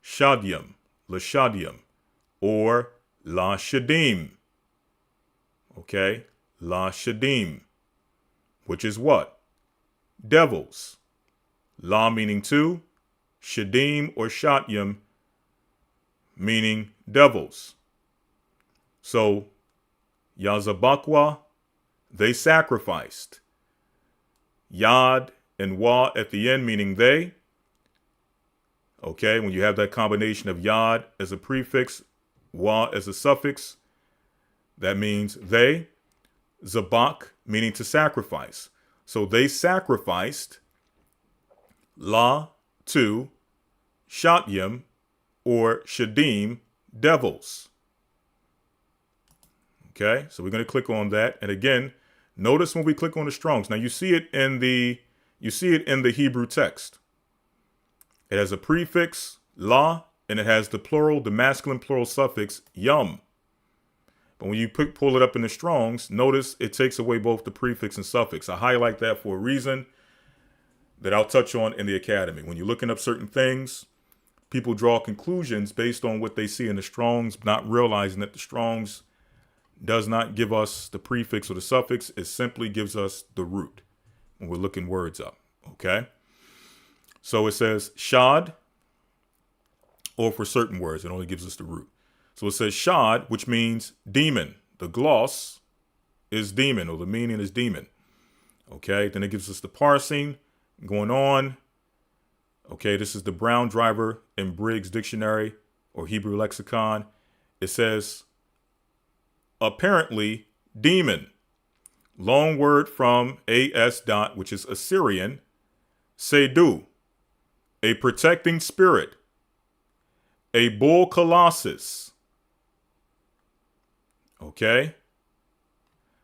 shadyam, or la shedim. Okay, la shedim, which is what? Devils. La meaning two, shedim or shadyam meaning devils. So, Yazabakwa, they sacrificed. Yad and Wa at the end meaning they. Okay, when you have that combination of Yad as a prefix, Wa as a suffix, that means they. Zabak meaning to sacrifice. So they sacrificed La to Shatyam or Shedim, devils. Okay, so we're going to click on that. And again, notice when we click on the Strong's. Now you see it in the Hebrew text. It has a prefix, la, and it has the plural, the masculine plural suffix, yum. But when you pull it up in the Strong's, notice it takes away both the prefix and suffix. I highlight that for a reason that I'll touch on in the academy. When you're looking up certain things, people draw conclusions based on what they see in the Strong's, not realizing that the Strong's does not give us the prefix or the suffix. It simply gives us the root when we're looking words up. Okay. So it says shad, or for certain words, it only gives us the root. So it says shad, which means demon. The gloss is demon, or the meaning is demon. Okay. Then it gives us the parsing going on. Okay. This is the Brown Driver and Briggs Dictionary or Hebrew Lexicon. It says apparently demon, long word from AS dot, which is Assyrian, Sedu, a protecting spirit, a bull colossus. Okay.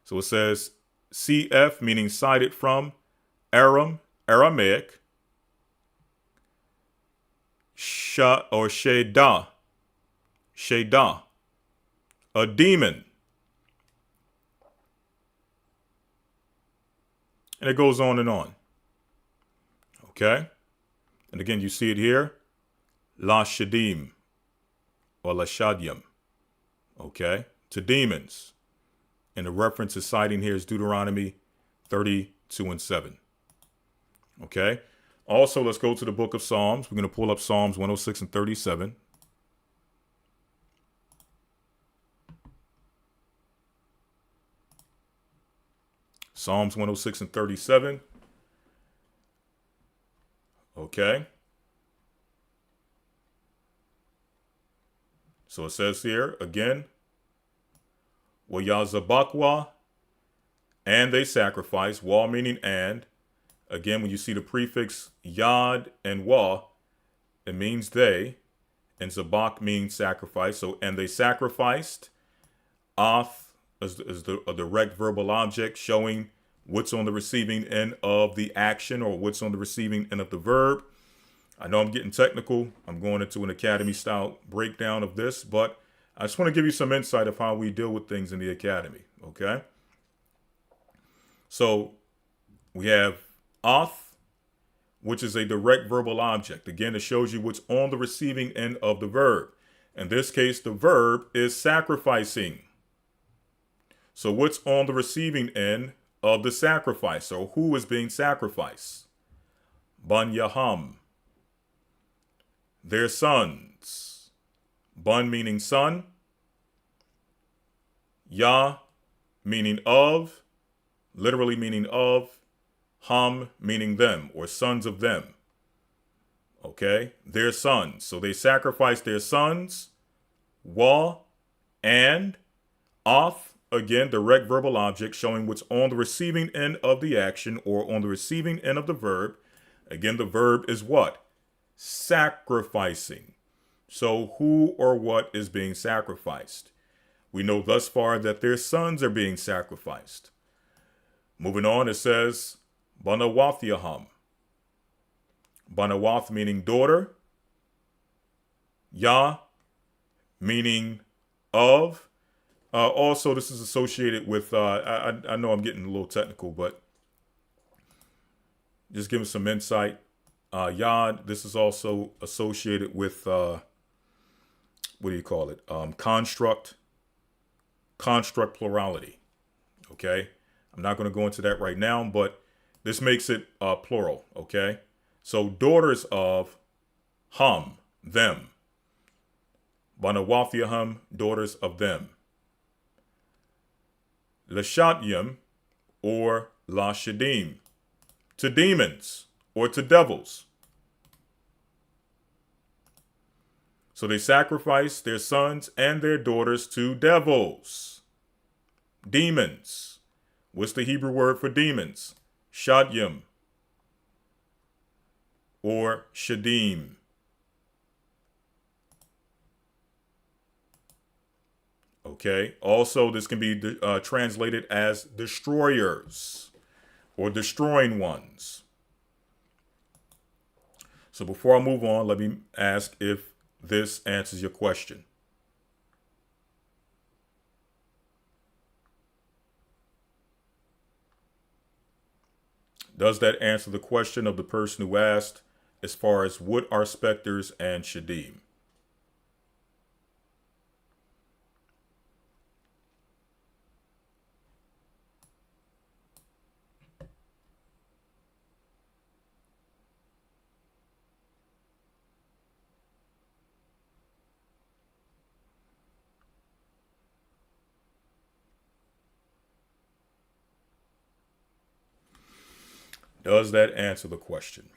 So it says CF, meaning cited from Aramaic, Sha or Sheda, a demon. And it goes on and on. Okay. And again, you see it here. La shedim or la shadyam. Okay. To demons. And the reference is citing here is Deuteronomy 32:7. Okay. Also, let's go to the book of Psalms. We're going to pull up Psalms 106 and 37. Psalms 106 and 37. Okay. So it says here again, Wayazabakwa, and they sacrifice, wa meaning and. Again, when you see the prefix yad and wa, it means they, and zabak means sacrifice. So, and they sacrificed. Oth is a direct verbal object showing what's on the receiving end of the action or what's on the receiving end of the verb. I know I'm getting technical. I'm going into an academy style breakdown of this, but I just want to give you some insight of how we deal with things in the academy. Okay. So we have oth, which is a direct verbal object. Again, it shows you what's on the receiving end of the verb. In this case, the verb is sacrificing. So what's on the receiving end of the sacrifice? So who is being sacrificed? Ban Yaham. Their sons. Ban meaning son. Yah meaning of. Literally meaning of. Ham meaning them or sons of them. Okay, their sons. So they sacrificed their sons. Wa and off, again, direct verbal object showing what's on the receiving end of the action or on the receiving end of the verb. Again, the verb is what? Sacrificing. So who or what is being sacrificed? We know thus far that their sons are being sacrificed. Moving on, it says, Banawathiyaham. Banawath meaning daughter. Yah meaning of. Also, this is associated with, I know I'm getting a little technical, but just give me some insight. Yad, this is also associated with, what do you call it? Construct plurality. Okay. I'm not going to go into that right now, but this makes it plural. Okay. So daughters of Ham, them. Banawathiyaham, daughters of them. Lashatyam or La shedim, to demons or to devils. So they sacrificed their sons and their daughters to devils. Demons. What's the Hebrew word for demons? Shadyam or shedim. Okay. Also, this can be translated as destroyers or destroying ones. So before I move on, let me ask if this answers your question. Does that answer the question of the person who asked as far as what are specters and shedim? Does that answer the question?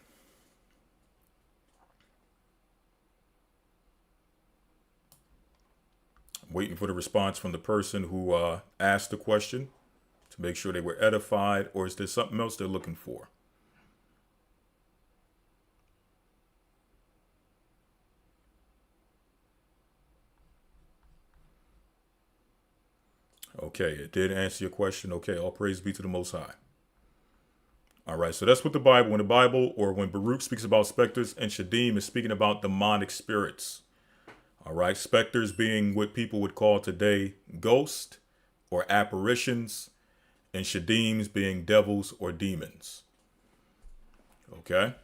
I'm waiting for the response from the person who asked the question to make sure they were edified, or is there something else they're looking for? Okay, it did answer your question. Okay, all praise be to the Most High. All right, so that's what the Bible, when the Bible or when Baruch speaks about specters and shedim, is speaking about demonic spirits. All right, specters being what people would call today ghosts or apparitions, and shedims being devils or demons. Okay.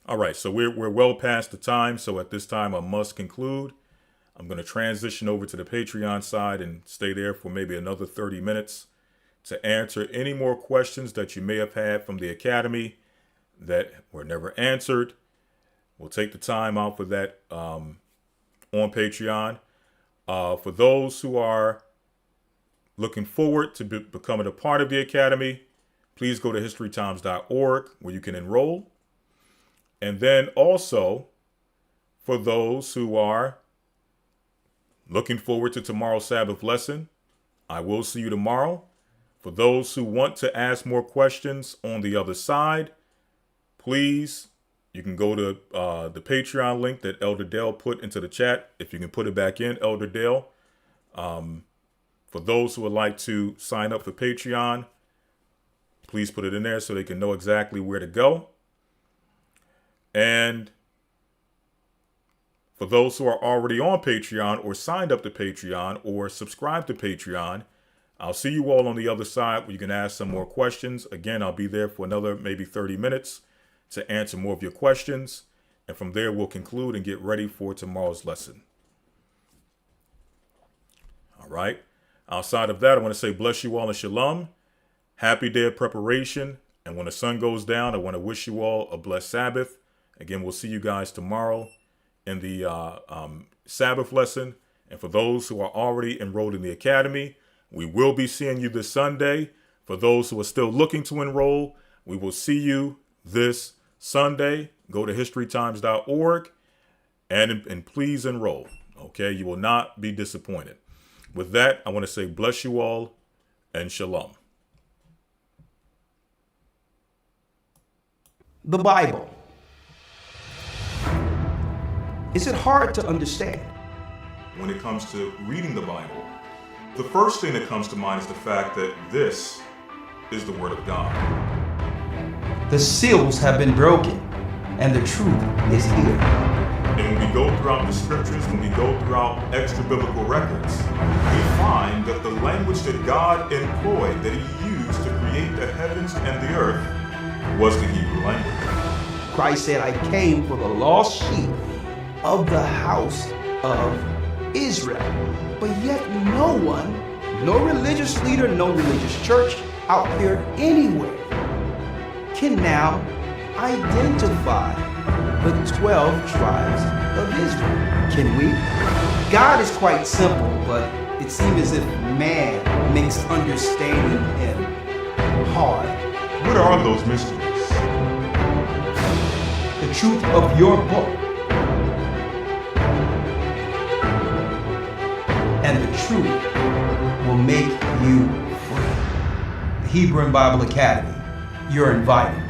All right, so we're well past the time, so at this time I must conclude. I'm going to transition over to the Patreon side and stay there for maybe another 30 minutes. to answer any more questions that you may have had from the academy that were never answered. We'll take the time out for that on Patreon. For those who are looking forward to becoming a part of the academy, please go to historytimes.org where you can enroll. And then also, for those who are looking forward to tomorrow's Sabbath lesson, I will see you tomorrow. For those who want to ask more questions on the other side, please, you can go to the Patreon link that Elder Dale put into the chat. If you can put it back in, Elder Dale. For those who would like to sign up for Patreon, please put it in there so they can know exactly where to go. And for those who are already on Patreon or signed up to Patreon or subscribed to Patreon, I'll see you all on the other side where you can ask some more questions. Again, I'll be there for another maybe 30 minutes to answer more of your questions. And from there, we'll conclude and get ready for tomorrow's lesson. All right. Outside of that, I want to say bless you all and shalom. Happy day of preparation. And when the sun goes down, I want to wish you all a blessed Sabbath. Again, we'll see you guys tomorrow in the Sabbath lesson. And for those who are already enrolled in the academy, we will be seeing you this Sunday. For those who are still looking to enroll, we will see you this Sunday. Go to historytimes.org and please enroll. Okay, you will not be disappointed. With that, I want to say bless you all and shalom. The Bible. Is it hard to understand? When it comes to reading the Bible, the first thing that comes to mind is the fact that this is the Word of God. The seals have been broken, and the truth is here. And when we go throughout the scriptures, when we go throughout extra biblical records, we find that the language that God employed, that He used to create the heavens and the earth, was the Hebrew language. Christ said, I came for the lost sheep of the house of Israel. But yet no one, no religious leader, no religious church out there anywhere can now identify the 12 tribes of Israel. Can we? God is quite simple, but it seems as if man makes understanding Him hard. What are those mysteries? The truth of your book and the truth will make you free. The Hebrew and Bible Academy, you're invited.